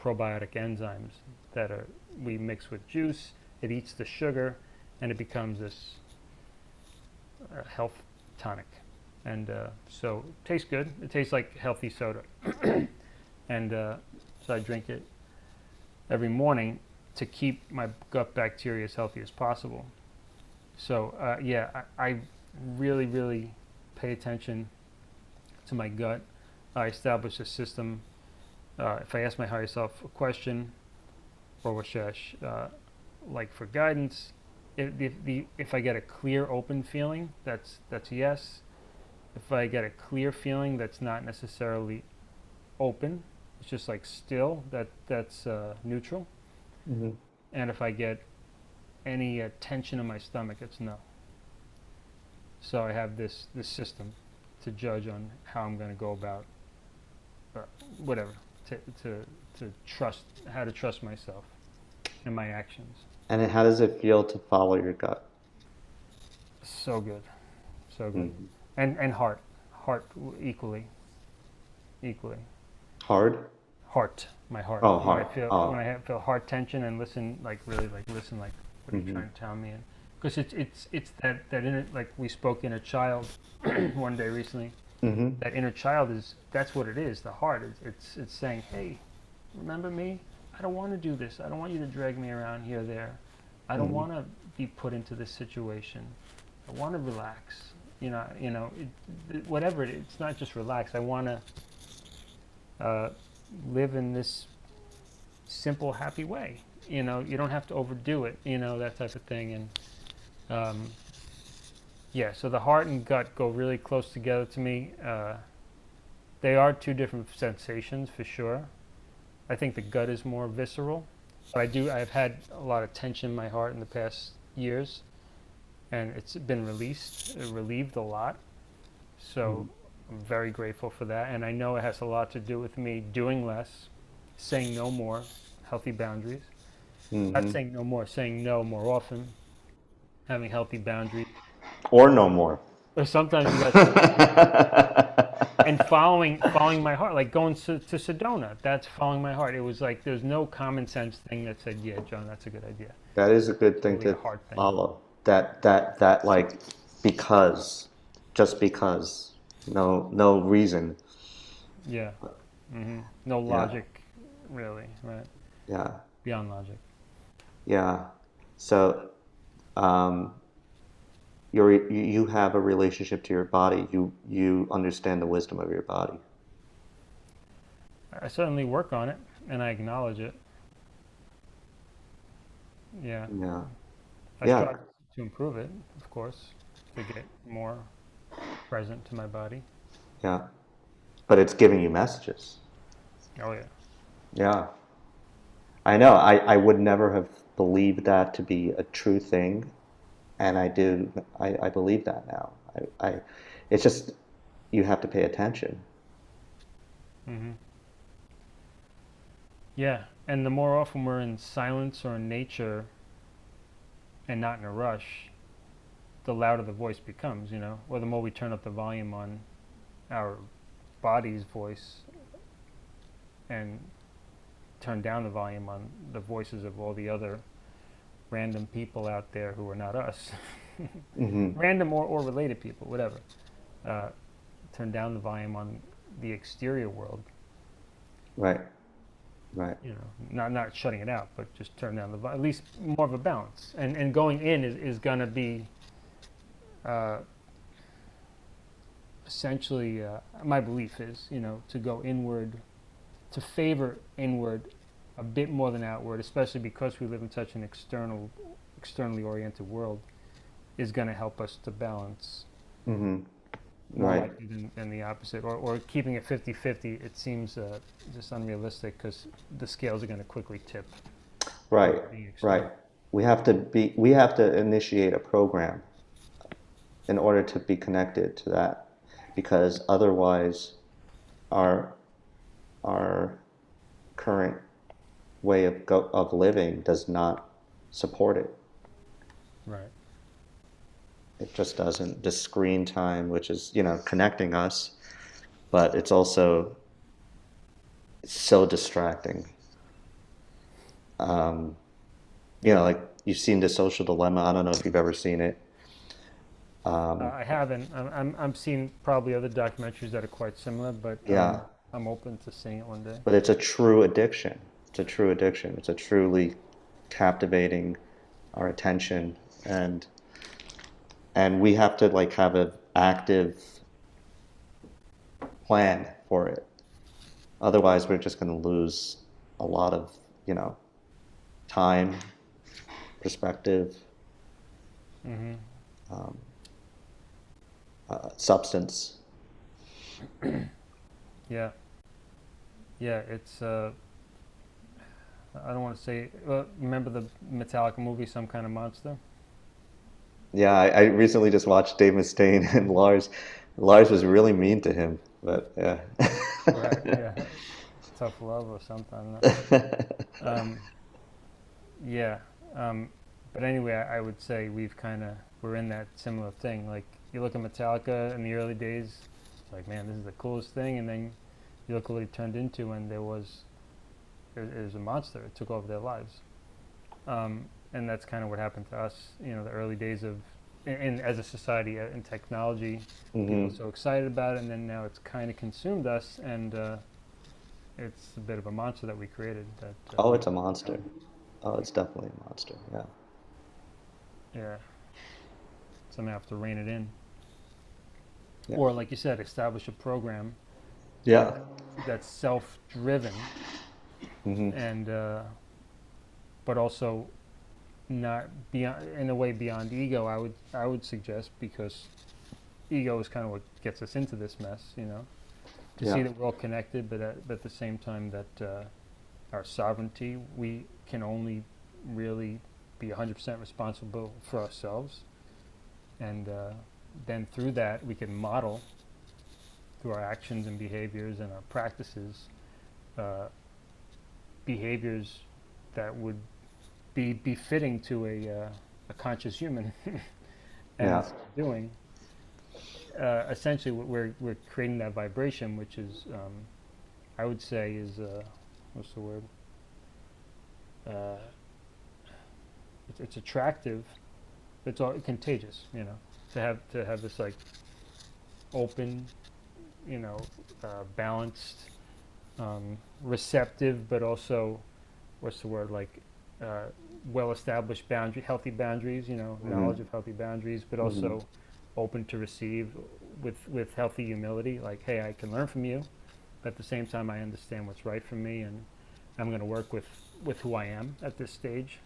probiotic enzymes that we mix with juice. It eats the sugar, and it becomes this health tonic. And so it tastes good. It tastes like healthy soda. And so I drink it every morning to keep my gut bacteria as healthy as possible. So I really, really pay attention to my gut. I establish a system. If I ask my higher self a question, or Washesh, like for guidance, if I get a clear, open feeling, that's yes. If I get a clear feeling that's not necessarily open, it's just like still, that's neutral. Mm-hmm. And if I get any tension in my stomach, it's no. So I have this system to judge on how I'm going to go about whatever, to trust, how to trust myself and my actions. And how does it feel to follow your gut? So good. Mm-hmm. And heart equally. Hard? Heart, my heart. Oh, heart. When I feel heart tension and listen, like really, like listen, like what are you trying to tell me? And because it's that inner, like we spoke inner child one day recently. Mm-hmm. That inner child that's what it is. The heart it's saying, hey, remember me? I don't want to do this. I don't want you to drag me around here or there. I don't want to be put into this situation. I want to relax. Whatever it is, it's not just relax. I want to live in this simple, happy way. You don't have to overdo it. That type of thing. And so the heart and gut go really close together to me. They are two different sensations for sure. I think the gut is more visceral. But I've had a lot of tension in my heart in the past years, and it's been relieved a lot. So I'm very grateful for that. And I know it has a lot to do with me doing less, saying no more, healthy boundaries. Not saying no more, saying no more often, having healthy boundaries. Or no more. Or sometimes you got and following my heart, like going to Sedona, that's following my heart. It was like there's no common sense thing that said, yeah, John, that's a good idea. That is a good thing to follow. That like just because, no reason. Yeah. Mm-hmm. No logic, really, right? Yeah. Beyond logic. Yeah. So, you have a relationship to your body. You understand the wisdom of your body. I certainly work on it, and I acknowledge it. Yeah, Yeah. I Yeah. strive to improve it, of course, to get more present to my body. Yeah. But it's giving you messages. Oh yeah. Yeah. I know. I would never have believed that to be a true thing, and I do. I believe that now. It's just you have to pay attention. hmm Yeah, and the more often we're in silence or in nature and not in a rush, the louder the voice becomes, or the more we turn up the volume on our body's voice and turn down the volume on the voices of all the other random people out there who are not us. Hmm. Random or related people, whatever. Uh, Turn down the volume on the exterior world, Right. Right. not shutting it out, but just turn down at least more of a balance. And going in is going to be uh, essentially, my belief is, to go inward, to favor inward a bit more than outward, especially because we live in such an externally oriented world, is going to help us to balance Hmm. more Right. likely than the opposite. Or keeping it 50-50, it seems just unrealistic because the scales are going to quickly tip Right. towards being Right. extreme. We have to initiate a program in order to be connected to that, because otherwise our our current way of living does not support it. Right. It just doesn't. The screen time, which is, connecting us, but it's also so distracting. Um, like you've seen The Social Dilemma. I don't know if you've ever seen it. I haven't. I'm seeing probably other documentaries that are quite similar, but Yeah, I'm open to seeing it one day. but it's a true addiction. It's a true addiction. It's a truly captivating our attention, and we have to like have an active plan for it. Otherwise, we're just going to lose a lot of, you know, time, perspective, hmm um, substance. Yeah, yeah. It's I don't want to say. Remember the Metallica movie, Some Kind of Monster? Yeah, I recently just watched Dave Mustaine and Lars. Lars was really mean to him, but yeah. Right. Yeah. Tough love or something. I don't know. Um, yeah. Um, but anyway, I would say we're in that similar thing. Like you look at Metallica in the early days, it's like, man, this is the coolest thing, and then you look at what it turned into, and it was a monster. It took over their lives. And that's kind of what happened to us. The early days of, in as a society in technology, people Hmm. were so excited about it, and then now it's kind of consumed us, and it's a bit of a monster that we created. That Oh, we, it's a monster. Oh, it's definitely a monster. Yeah. yeah, somehow have to rein it in, Yeah. or like you said, establish a program Yeah. that's self-driven, Hmm. and but also not beyond, in a way, beyond ego. I would suggest, because ego is kind of what gets us into this mess, to see Yeah. that we're all connected, but at the same time that our sovereignty, we can only really be 100% responsible for ourselves, and then through that we can model through our actions and behaviors and our practices uh, behaviors that would be befitting to a conscious human. And Yeah. so doing, essentially we're creating that vibration, which is I would say is what's the word? Uh, it's attractive. It's all contagious, to have this like open, balanced, receptive, but also, what's the word, like uh, well-established healthy boundaries. Hmm. Knowledge of healthy boundaries, but Hmm. also open to receive with healthy humility. Like, hey, I can learn from you, But at the same time, I understand what's right for me, and I'm going to work with who I am at this stage.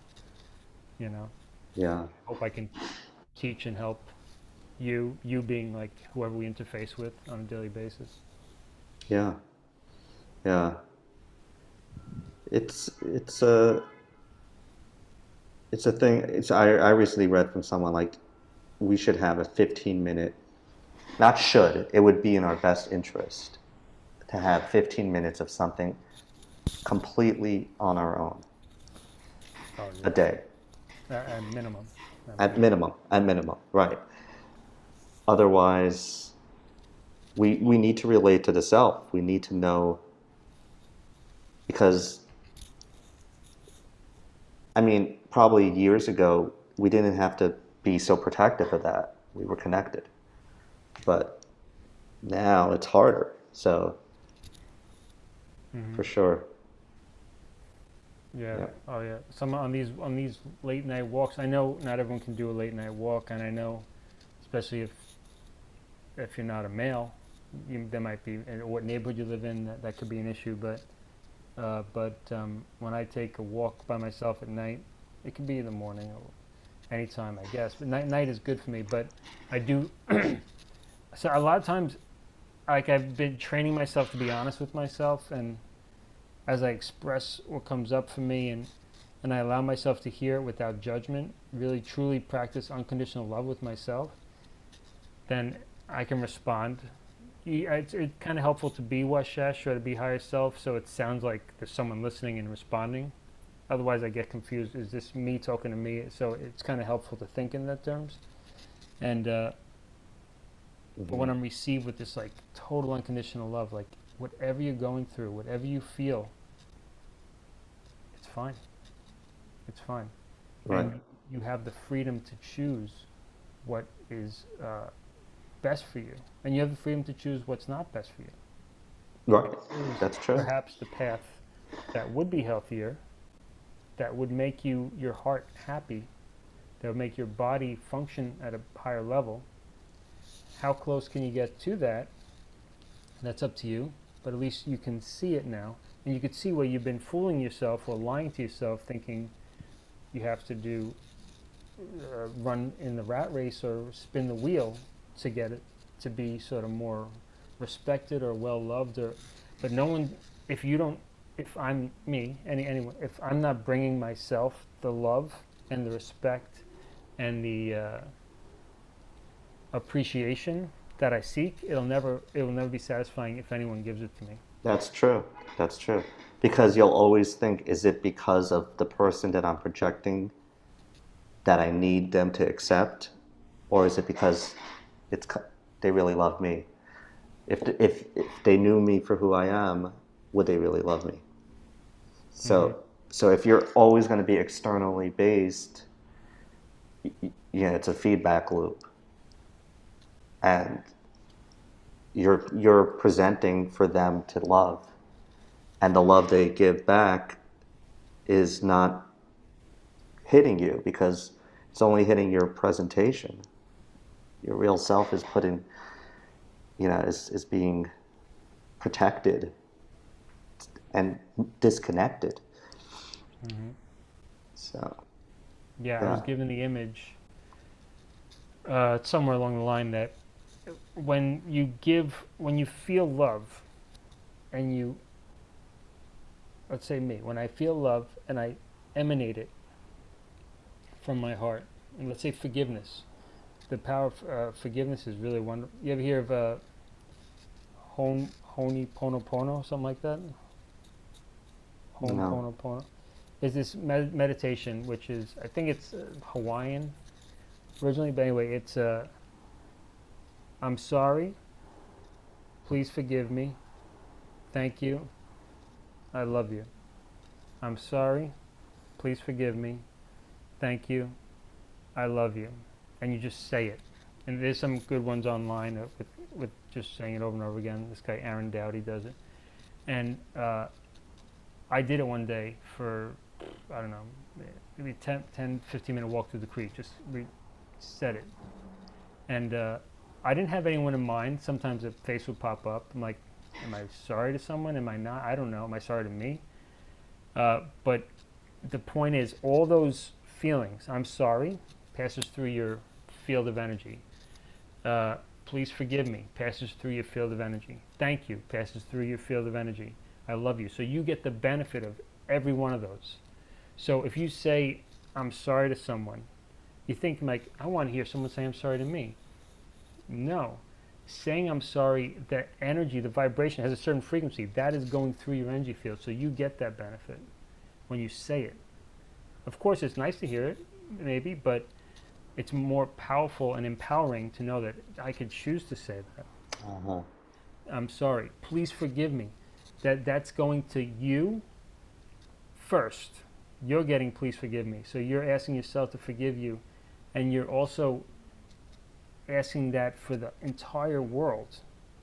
You know, Yeah. hope I can teach and help you being like whoever we interface with on a daily basis. Yeah. Yeah. It's a thing. I recently read from someone like we should have a 15-minute, not should, it would be in our best interest to have 15 minutes of something completely on our own Oh, a yeah. day. At minimum. At minimum, right. Otherwise, we need to relate to the self. We need to know, because, I mean, probably years ago, we didn't have to be so protective of that. We were connected. But now it's harder. So, Mm-hmm. for sure. Yeah. Yeah. Oh, yeah. Some on these late night walks. I know not everyone can do a late night walk, and I know, especially if you're not a male, there might be, and what neighborhood you live in, that could be an issue. But when I take a walk by myself at night, it can be in the morning or anytime, I guess. But night is good for me. But I do. So a lot of times, like I've been training myself to be honest with myself, and as I express what comes up for me, and I allow myself to hear it without judgment, really truly practice unconditional love with myself, then I can respond. It's kind of helpful to be Washesh or to be higher self, so it sounds like there's someone listening and responding. Otherwise, I get confused. Is this me talking to me? So it's kind of helpful to think in that terms. And but when I'm received with this like total unconditional love, like whatever you're going through, whatever you feel, it's fine. It's fine. Right. And you have the freedom to choose what is best for you. And you have the freedom to choose what's not best for you. Right. That's true. Perhaps the path that would be healthier, that would make your heart happy, that would make your body function at a higher level. How close can you get to that? That's up to you, but at least you can see it now. And you could see where you've been fooling yourself or lying to yourself, thinking you have to run in the rat race or spin the wheel to get it to be sort of more respected or well loved. But no one, if I'm me, anyone, if I'm not bringing myself the love and the respect and the appreciation that I seek, it will never be satisfying if anyone gives it to me. That's true. That's true. Because you'll always think, is it because of the person that I'm projecting that I need them to accept? Or is it because they really love me? If they knew me for who I am, would they really love me? So if you're always going to be externally based, it's a feedback loop. And you're presenting for them to love, and the love they give back is not hitting you because it's only hitting your presentation. Your real self is is being protected and disconnected. So I was given the image somewhere along the line that when you feel love, and let's say me, when I feel love and I emanate it from my heart, and let's say forgiveness, the power of forgiveness is really wonderful. You ever hear of Ho'oponopono, something like that? Ho'oponopono. Is this meditation, which is, I think it's Hawaiian originally, but anyway, it's I'm sorry, please forgive me, thank you, I love you. I'm sorry, please forgive me, thank you, I love you. And you just say it. And there's some good ones online with just saying it over and over again. This guy Aaron Dowdy does it. And I did it one day for, I don't know, maybe 10, 15 minute walk through the creek. Just said it. And I didn't have anyone in mind. Sometimes a face would pop up. I'm like, Am I sorry to someone? Am I not? I don't know. Am I sorry to me? But the point is, all those feelings, I'm sorry, passes through your field of energy. Please forgive me, passes through your field of energy. Thank you, passes through your field of energy. I love you. So you get the benefit of every one of those. So if you say, I'm sorry to someone, you think, like, I want to hear someone say, I'm sorry to me. No. Saying I'm sorry, that energy, the vibration has a certain frequency. That is going through your energy field. So you get that benefit when you say it. Of course, it's nice to hear it, maybe, but it's more powerful and empowering to know that I could choose to say that. Uh-huh. I'm sorry. Please forgive me. That's going to you first. You're getting please forgive me. So you're asking yourself to forgive you, and you're also asking that for the entire world,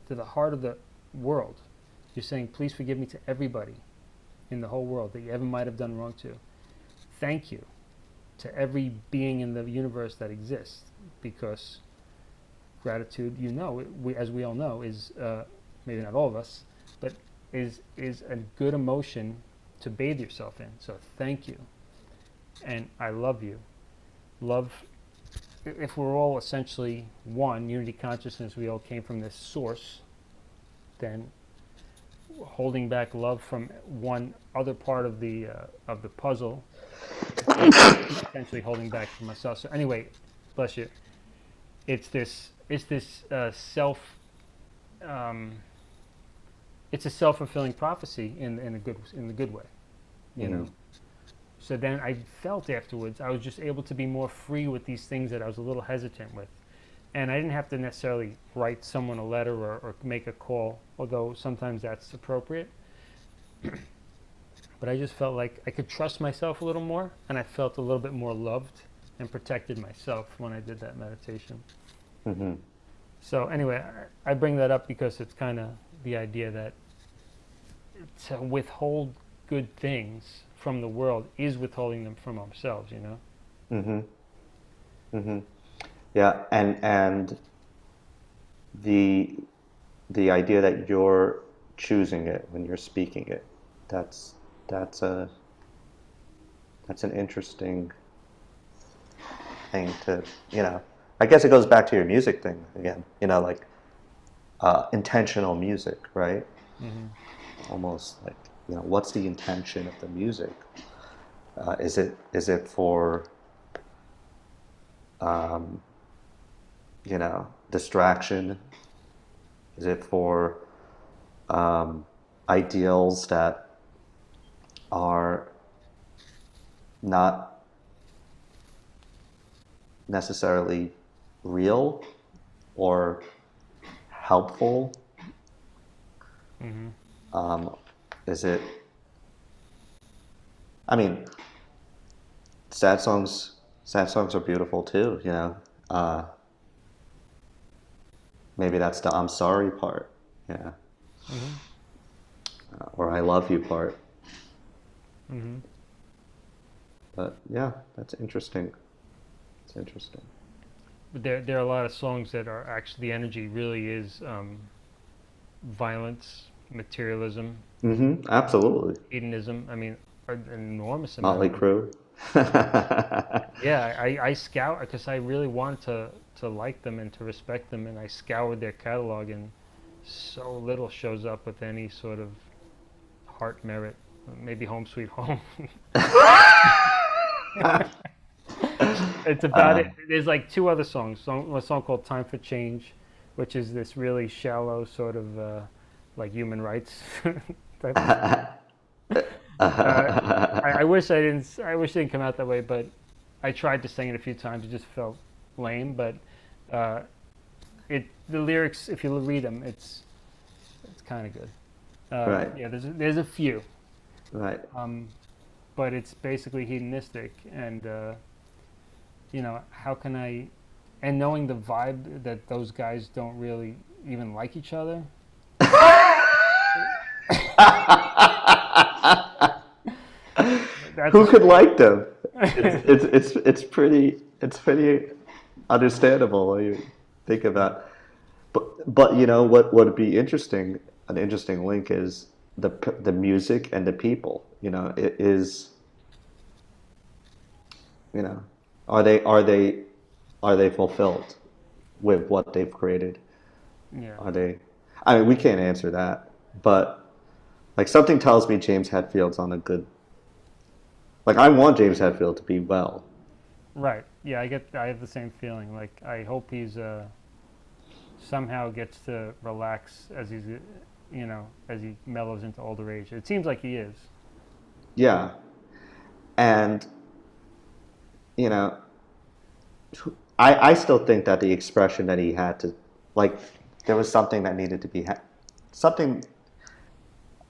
to the heart of the world. You're saying, please forgive me to everybody in the whole world that you ever might have done wrong to. Thank you to every being in the universe that exists, because gratitude, as we all know, is, maybe not all of us, but is a good emotion to bathe yourself in. So thank you. And I love you. Love, if we're all essentially one, unity consciousness, we all came from this source, then holding back love from one other part of the puzzle, essentially holding back from myself. So anyway, bless you. It's this self. It's a self-fulfilling prophecy in the good way, you know. So then I felt afterwards I was just able to be more free with these things that I was a little hesitant with. And I didn't have to necessarily write someone a letter or make a call, although sometimes that's appropriate. But I just felt like I could trust myself a little more, and I felt a little bit more loved and protected myself when I did that meditation. Mm-hmm. So anyway, I bring that up because it's kind of the idea that to withhold good things from the world is withholding them from ourselves, you know? Mm-hmm. Mm-hmm. Yeah, and the idea that you're choosing it when you're speaking it, that's an interesting thing to, I guess it goes back to your music thing again, like intentional music, right? Mm-hmm. Almost like, what's the intention of the music? Is it for distraction? Is it for ideals that are not necessarily real or helpful? Mm-hmm. Is it? I mean, sad songs are beautiful too. Maybe that's the I'm sorry part, yeah, Mm-hmm. or I love you part. Mm-hmm. But yeah, that's interesting. It's interesting. But there are a lot of songs that are actually, the energy really is violence, materialism, Mm-hmm. Absolutely. hedonism. I mean, an enormous amount. Motley Crue. Yeah, I scout because I really wanted to like them and to respect them, and I scoured their catalog, and so little shows up with any sort of heart merit. Maybe Home Sweet Home. It's about it. There's like two other songs. A song called Time for Change, which is this really shallow sort of like human rights type of I wish it didn't come out that way, but I tried to sing it a few times. It just felt lame, but the lyrics, if you read them, it's kind of good. Right. Yeah, there's a few. Right. But it's basically hedonistic, and how can I? And knowing the vibe that those guys don't really even like each other. Who could like them? It's pretty understandable when you think about. But what would be interesting an interesting link is the music and the people. It is, you know, are they fulfilled with what they've created? Yeah. Are they? I mean, we can't answer that, but like something tells me James Hetfield's on a good. Like I want James Hetfield to be well. Right. Yeah, I have the same feeling. Like I hope he's somehow gets to relax as as he mellows into older age. It seems like he is. Yeah, and you know, I still think that the expression that he had to, like, there was something that needed to be something.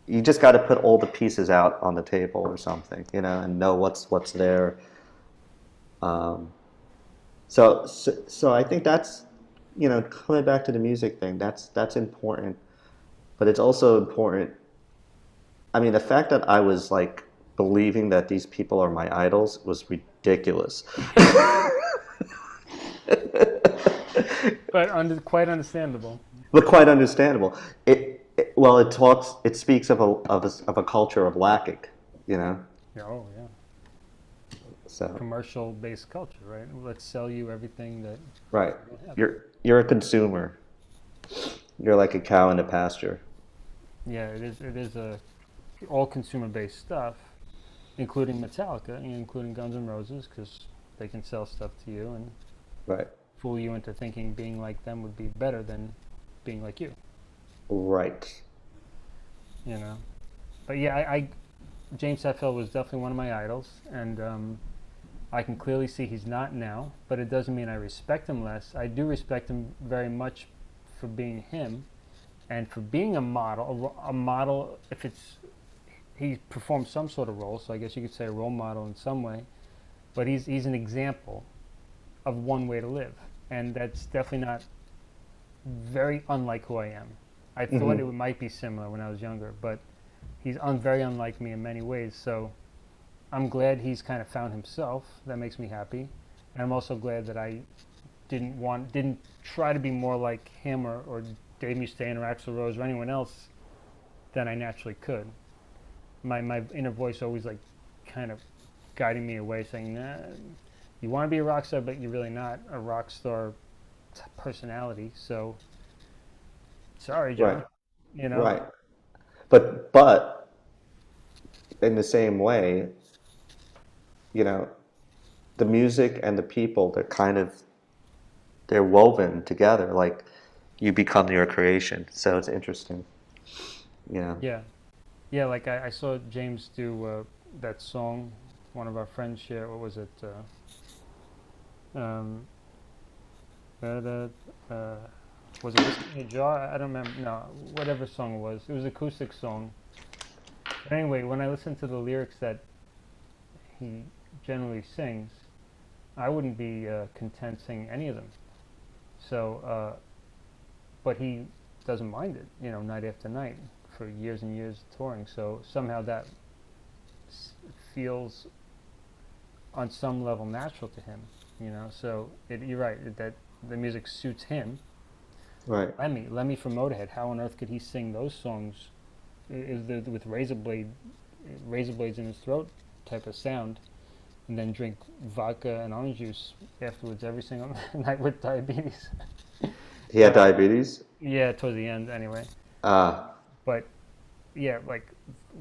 You just got to put all the pieces out on the table or something, and know what's there. Um, so I think that's, coming back to the music thing. That's important, but it's also important. I mean, the fact that I was like believing that these people are my idols was ridiculous. But quite understandable. But quite understandable. Well, it speaks of a culture of lacking, you know. Yeah, oh yeah. So Commercial-based culture, right? Let's sell you everything that right, you don't have. you're a consumer. You're like a cow in the pasture. Yeah, it is all consumer-based stuff, including Metallica, including Guns N' Roses, because they can sell stuff to you and Right. fool you into thinking being like them would be better than being like you. Right. But yeah, James Hetfield was definitely one of my idols, and I can clearly see he's not now, but it doesn't mean I respect him less. I do respect him very much for being him and for being a model. A model, if he performs some sort of role, so I guess you could say a role model in some way, but he's an example of one way to live, and that's definitely not very unlike who I am. I thought it might be similar when I was younger, but he's very unlike me in many ways, so I'm glad he's kind of found himself. That makes me happy. And I'm also glad that I didn't try to be more like him or Dave Mustaine or Axl Rose or anyone else than I naturally could. My inner voice always like kind of guiding me away, saying, nah, you want to be a rock star, but you're really not a rock star personality. So, sorry, John. Right. Right. But in the same way, the music and the people, they're woven together. Like you become your creation. So it's interesting. Yeah. Yeah, like I saw James do that song, one of our friends share. What was it? Um, was it Whiskey in a Jar? I don't remember. No, whatever song it was. It was an acoustic song. But anyway, when I listen to the lyrics that he generally sings, I wouldn't be content singing any of them. So, but he doesn't mind it, night after night for years and years touring. So somehow that feels on some level natural to him, So you're right that the music suits him. Right. Lemmy from Motorhead. How on earth could he sing those songs with razor blades in his throat type of sound, and then drink vodka and orange juice afterwards every single night with diabetes? He had diabetes? Yeah, towards the end anyway. But yeah, like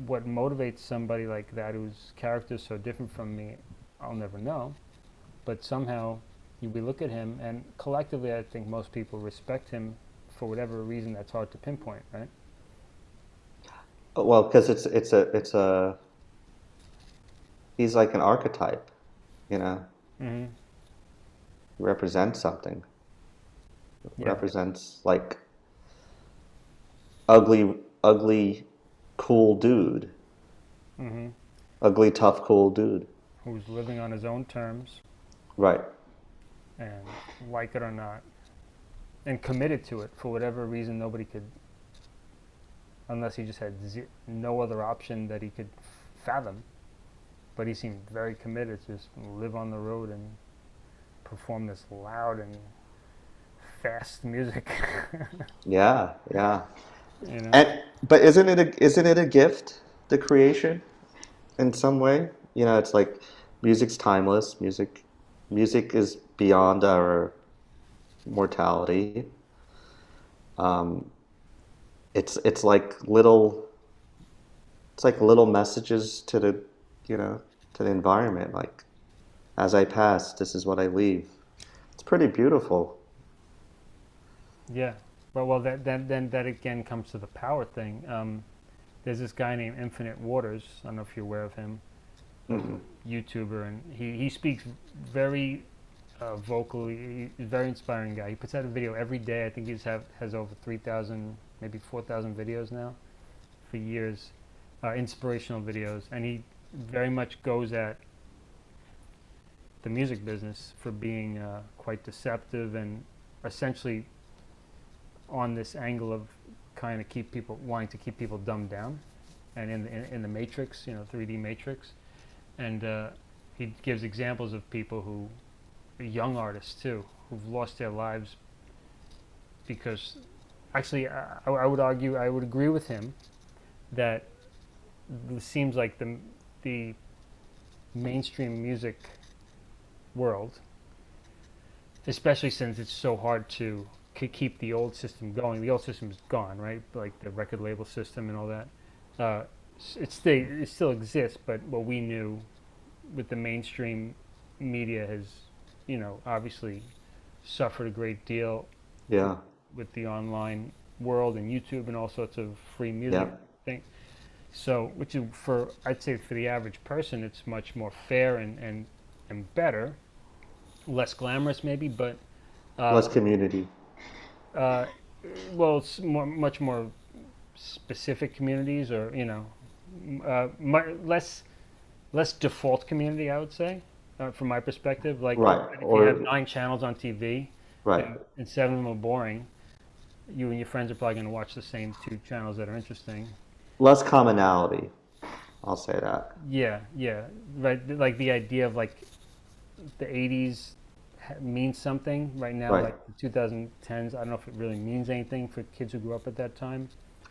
what motivates somebody like that whose character is so different from me, I'll never know. But somehow we look at him, and collectively I think most people respect him for whatever reason that's hard to pinpoint, right? Well, because he's like an archetype, Mm-hmm. He represents something. Yeah. Represents like ugly, cool dude. Mm-hmm. Ugly, tough, cool dude. Who's living on his own terms, Right. and like it or not, and committed to it for whatever reason nobody could, unless he just had no other option that he could fathom. But he seemed very committed to just live on the road and perform this loud and fast music. Yeah, yeah. You know? But isn't it a gift, the creation, in some way? You know, it's like music's timeless. Music is beyond our mortality. Um, it's like little messages to the you know to the environment. Like as I pass, this is what I leave. It's pretty beautiful. Yeah. Well, then that again comes to the power thing. There's this guy named Infinite Waters. I don't know if you're aware of him, a Hmm. YouTuber, and he speaks very vocally. He's a very inspiring guy. He puts out a video every day. I think has over 3,000, maybe 4,000 videos now for years, inspirational videos, and he very much goes at the music business for being quite deceptive and essentially on this angle of kind of wanting to keep people dumbed down, and in the matrix, 3D matrix, and he gives examples of people who, young artists too, who've lost their lives because, actually, I would argue, I would agree with him that it seems like the mainstream music world, especially since it's so hard to keep the old system going. The old system is gone, right? Like the record label system and all that. It still exists, but what we knew with the mainstream media has, obviously suffered a great deal Yeah. with the online world and YouTube and all sorts of free music Yeah. things. So, which is I'd say for the average person, it's much more fair and better, less glamorous maybe, but uh, Less community. uh, well, it's much more specific communities, or less default community, I would say, from my perspective. Like Right. if you have Or 9 channels on TV, right. and 7 of them are boring, you and your friends are probably going to watch the same 2 channels that are interesting. Less commonality. I'll say that. Yeah, yeah, right. Like the idea of like the '80s means something right now, Right. like the 2010s. I don't know if it really means anything for kids who grew up at that time.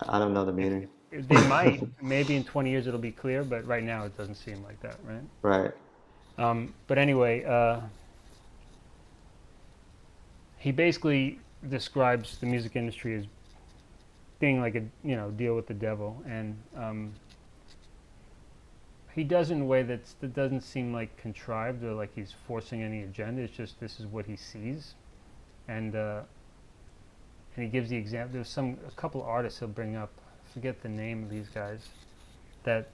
I don't know the meaning. They might, maybe in 20 years it'll be clear, but right now it doesn't seem like that, right? Right. But anyway, he basically describes the music industry as being like a deal with the devil, and he does it in a way that doesn't seem like contrived or like he's forcing any agenda. It's just this is what he sees, and he gives the example. There's a couple artists he'll bring up. I forget the name of these guys that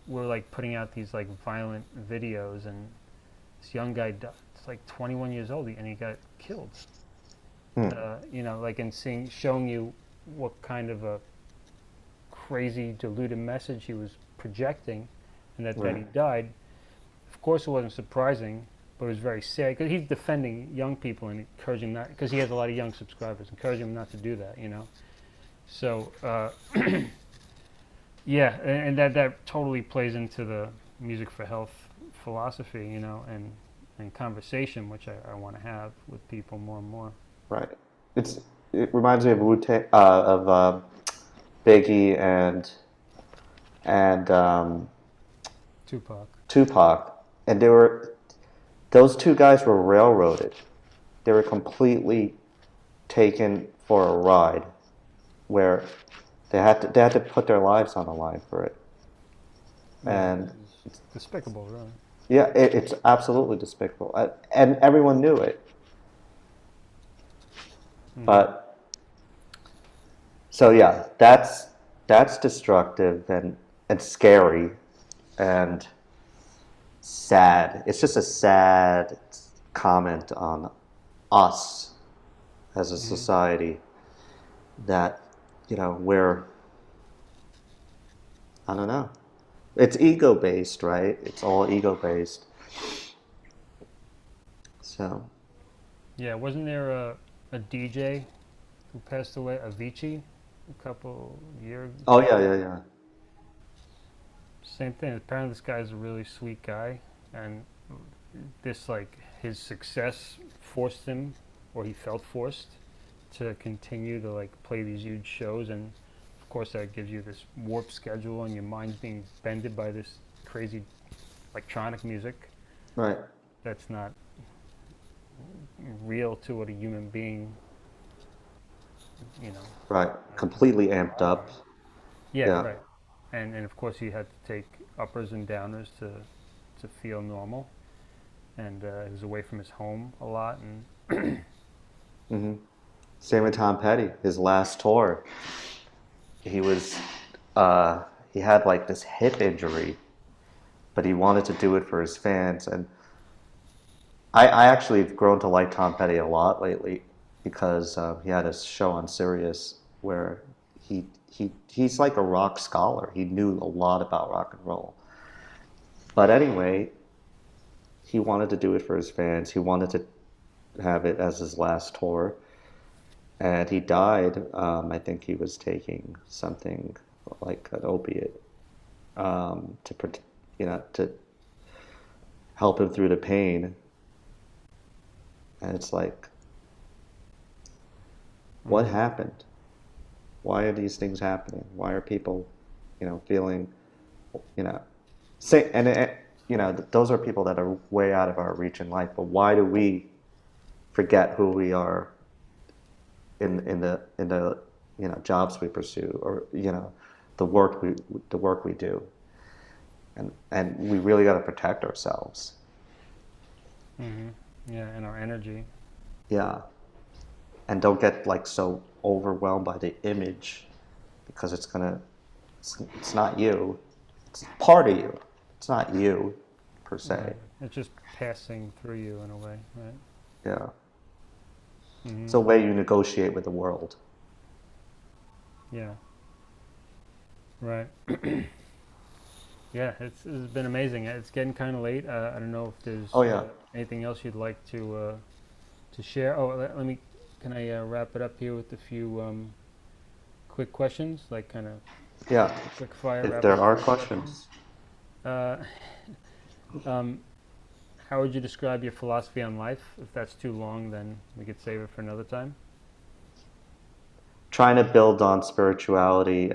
were like putting out these like violent videos, and this young guy, it's like 21 years old, and he got killed. Hmm. Like in showing you what kind of a crazy, diluted message he was projecting, and that he Right. died. Of course, it wasn't surprising, but it was very sad because he's defending young people and encouraging not, because he has a lot of young subscribers, encouraging them not to do that. So yeah, and that totally plays into the music for health philosophy, and conversation, which I want to have with people more and more. Right. It reminds me of Biggie and Tupac. Tupac, and those two guys were railroaded. They were completely taken for a ride, where they had to put their lives on the line for it, Yeah, and it's despicable, really. yeah, it's absolutely despicable, and everyone knew it. Mm-hmm. But so yeah, that's destructive and scary and sad. It's just a sad comment on us as a Mm-hmm. society that we're I don't know. It's ego based, right? It's all ego based. So Yeah, wasn't there a DJ who passed away, Avicii, a couple years? oh yeah, yeah, yeah. Same thing. Apparently, this guy's a really sweet guy, and this like his success forced him, or he felt forced to continue to like play these huge shows, and of course, that gives you this warped schedule, and your mind's being bended by this crazy electronic music Right. that's not real to what a human being, you know. Right. Completely amped up. Yeah, Yeah. right. And of course, he had to take uppers and downers to feel normal, and he was away from his home a lot, and Hmm. Same with Tom Petty. His last tour, he was, he had like this hip injury, but he wanted to do it for his fans. And I actually have grown to like Tom Petty a lot lately because he had a show on Sirius where he's like a rock scholar. He knew a lot about rock and roll. But anyway, he wanted to do it for his fans. He wanted to have it as his last tour. And he died. I think he was taking something like an opiate to help him through the pain. And it's like, what happened? Why are these things happening? Why are people, feeling, say, those are people that are way out of our reach in life. But why do we forget who we are in the jobs we pursue, or the work we do, and we really got to protect ourselves. yeah, and our energy. Yeah, and don't get like so overwhelmed by the image, because it's not you. It's part of you. It's not you per se. Right. It's just passing through you in a way, right? Yeah. It's a way you negotiate with the world. Yeah. Right. Yeah, it's been amazing. It's getting kind of late. I don't know if there's Oh, yeah. anything else you'd like to share. Oh, let me. Can I wrap it up here with a few quick questions, like kind of Yeah. quick fire? If there are questions. How would you describe your philosophy on life? If that's too long, then we could save it for another time. Trying to build on spirituality,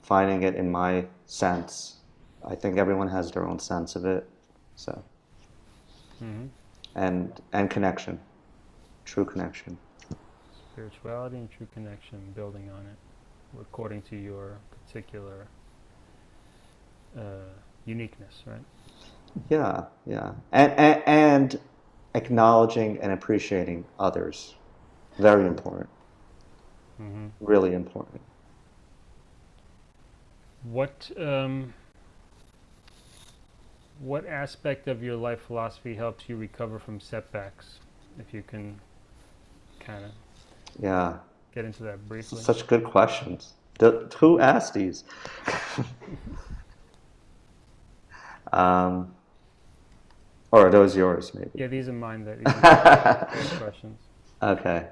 finding it in my sense. I think everyone has their own sense of it. So, and connection, true connection. Spirituality and true connection, building on it, according to your particular uniqueness, right? Yeah, yeah, and acknowledging and appreciating others, very important. Really important. What aspect of your life philosophy helps you recover from setbacks? If you can kind of get into that briefly. Such good questions. Who asked these? Or are those yours, maybe? Yeah, these are mine. These are great questions. Okay.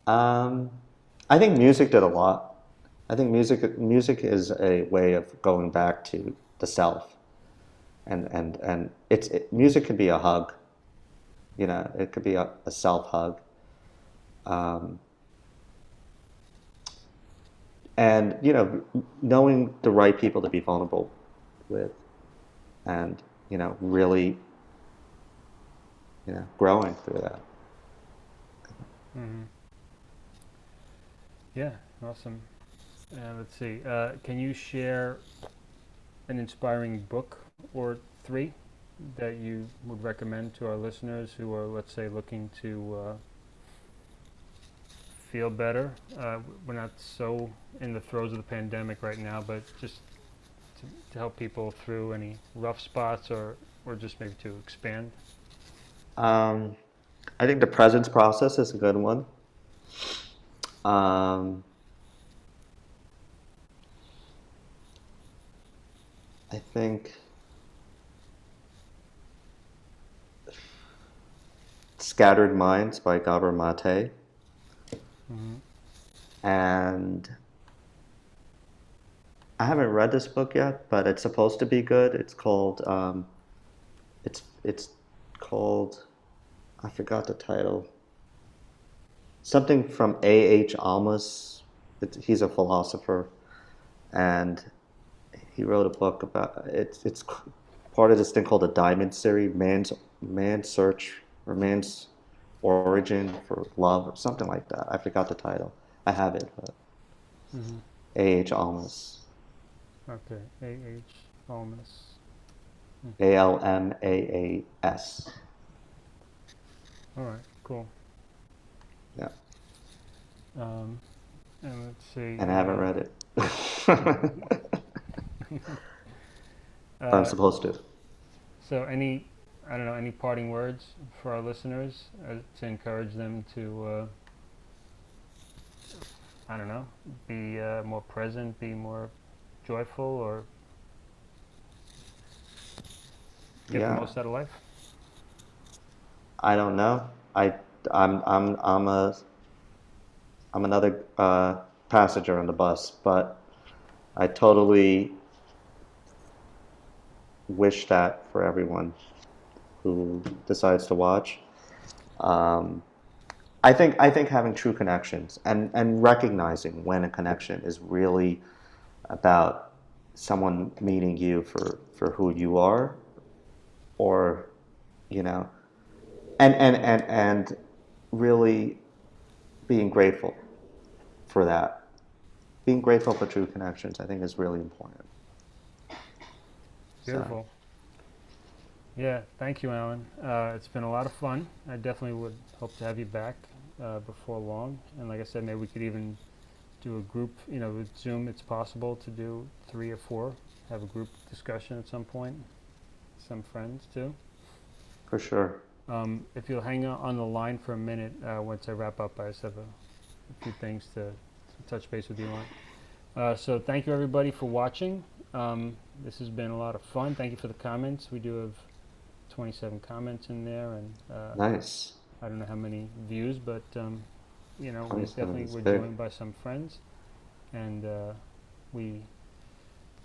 I think music did a lot. I think music is a way of going back to the self, and music could be a hug. It could be a self hug. And knowing the right people to be vulnerable with, and really growing through that. Yeah, awesome. Let's see. Can you share an inspiring book or three that you would recommend to our listeners who are, let's say, looking to feel better? We're not so in the throes of the pandemic right now, but just to help people through any rough spots, or just maybe to expand. I think the presence process is a good one. I think Scattered Minds by Gabor Maté. And I haven't read this book yet, but it's supposed to be good. It's called it's called, I forgot the title. something from A.H. Almas. He's a philosopher, and he wrote a book about it's part of this thing called the Diamond Series, man's search or man's origin for love or something like that. I forgot the title. I have it. But Mm-hmm. A.H. Almas. Okay. A.H. Almas. Almaas. All right. Cool. Yeah. And let's see. And I haven't read it. But I'm Uh, supposed to. so I don't know, any parting words for our listeners to encourage them to, I don't know, be more present, be more joyful, or get the Yeah. most out of life? I don't know. I'm another passenger on the bus, but I totally wish that for everyone who decides to watch. Um, I think having true connections and recognizing when a connection is really about someone meeting you for who you are, or you know, and really being grateful for that. Being grateful for true connections, I think, is really important. So, Beautiful. Yeah, thank you, Alan. It's been a lot of fun. I definitely would hope to have you back before long. And like I said, maybe we could even do a group, with Zoom. It's possible to do 3 or 4, have a group discussion at some point. Some friends too. for sure. If you'll hang on the line for a minute, once I wrap up, I just have a few things to touch base with you on. So thank you everybody for watching. This has been a lot of fun. Thank you for the comments. We do have 27 comments in there, and Nice. I don't know how many views, but we 27 definitely is were big. joined by some friends, and we,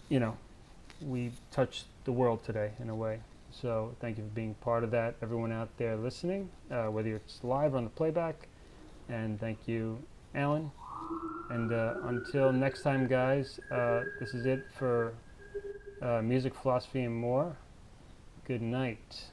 you know, we touched the world today in a way. So thank you for being part of that, everyone out there listening, whether it's live or on the playback. And thank you, Alan. And until next time, guys, this is it for Music, Philosophy, and More. Good night.